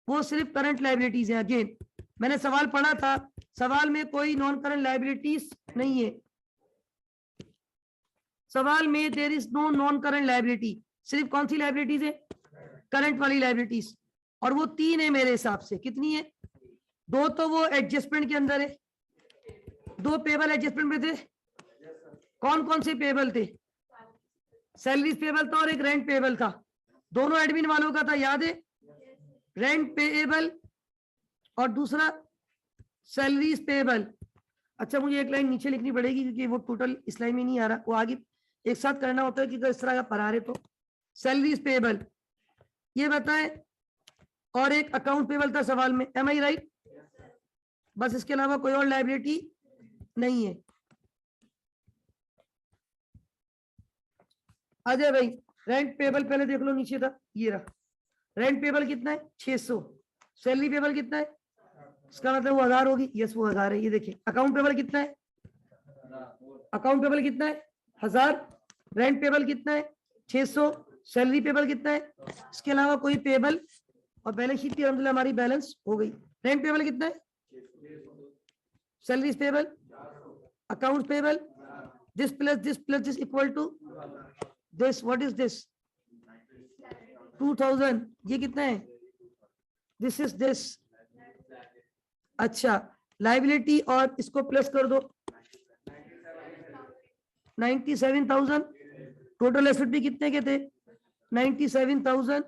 वो सिर्फ करंट लाइबिलिटीज है। अगेन मैंने सवाल पढ़ा था, सवाल में कोई नॉन करंट लाइबिलिटीज नहीं है। सवाल में there is no non current liability, सिर्फ कौन सी लाइबिलिटीज है? करंट वाली लाइबिलिटीज। और वो 3 है मेरे हिसाब से। कितनी है? 2 तो वो एडजस्टमेंट के अंदर है, 2 पेबल एडजस्टमेंट में थे। कौन कौन से पेबल थे? सैलरीज पेबल था और एक रेंट पेबल था, दोनों एडमिन वालों का था, याद है? रेंट पेएबल और दूसरा सैलरीज पेएबल। अच्छा, मुझे एक लाइन नीचे लिखनी पड़ेगी क्योंकि वो टोटल इस लाइन में नहीं आ रहा, वो आगे एक साथ करना होता है क्योंकि इस तरह का पढ़ा रहे। तो सैलरीज पेएबल ये बताएं, और एक अकाउंट पेएबल था सवाल में, एम आई राइट? बस इसके अलावा कोई और लाइबिलिटी नहीं है। अजय भाई रेंट पेबल पहले देख लो, नीचे था, ये रहा। रेंट पेबल कितना है? 600। सैलरी पेबल कितना है? इसका मतलब वो 1000 होगी। यस वो 1000 है। ये देखिए अकाउंट पेबल कितना है? अकाउंट पेबल कितना है? 1000। रेंट पेबल कितना है? 600। सैलरी पेबल कितना है? इसके अलावा कोई पेबल, और बैलेंस शीट की अलहमदुलिल्लाह हमारी बैलेंस हो गई। रेंट पेबल कितना है? Salaries payable, account payable, this plus this equal to this. What is this? 2000। ये कितना है? This is this. अच्छा, लाइबिलिटी और इसको प्लस कर दो, 97,000। टोटल एसेट भी कितने के थे? 97,000।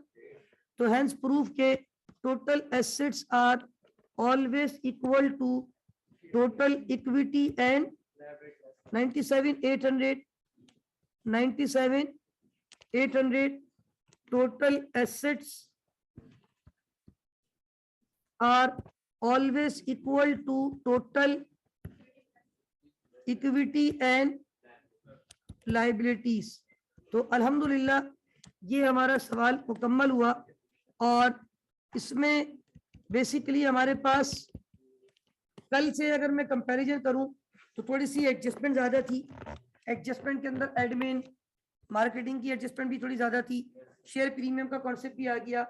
तो हेंस प्रूफ के total assets are always equal to total equity and 97,800 total assets are always equal to total equity and liabilities. तो अल्हम्दुलिल्लाह ये हमारा सवाल मुकम्मल हुआ और इसमें बेसिकली हमारे पास कल से अगर मैं कंपैरिजन करूं तो थोड़ी सी एडजस्टमेंट ज्यादा थी। एडजस्टमेंट के अंदर एडमिन मार्केटिंग की एडजस्टमेंट भी थोड़ी ज्यादा थी। शेयर प्रीमियम का कॉन्सेप्ट भी आ गया।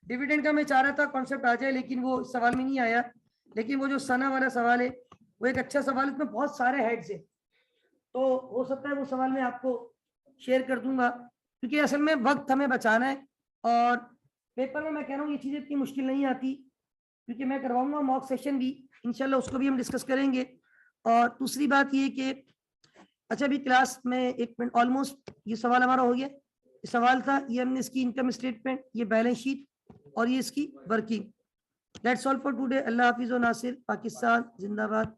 डिविडेंड का मैं चाह रहा था कॉन्सेप्ट आ जाए लेकिन वो इस सवाल में नहीं आया। लेकिन वो जो सना वाला सवाल है वो एक अच्छा सवाल है, इसमें बहुत सारे हेड्स है तो हो सकता है वो सवाल मैं आपको शेयर कर दूंगा क्योंकि असल में वक्त हमें बचाना है और पेपर में मैं कह रहा हूँ ये चीजें इतनी मुश्किल नहीं आती क्योंकि मैं करवाऊंगा मॉक सेशन भी इंशाल्लाह, उसको भी हम डिस्कस करेंगे। और दूसरी बात ये कि अच्छा अभी क्लास में 1 मिनट ऑलमोस्ट ये सवाल हमारा हो गया। ये सवाल था, ये हमने इसकी इनकम स्टेटमेंट, ये बैलेंस शीट और ये इसकी working. That's all for today. अल्लाह हाफिज और नासिर। पाकिस्तान जिंदाबाद।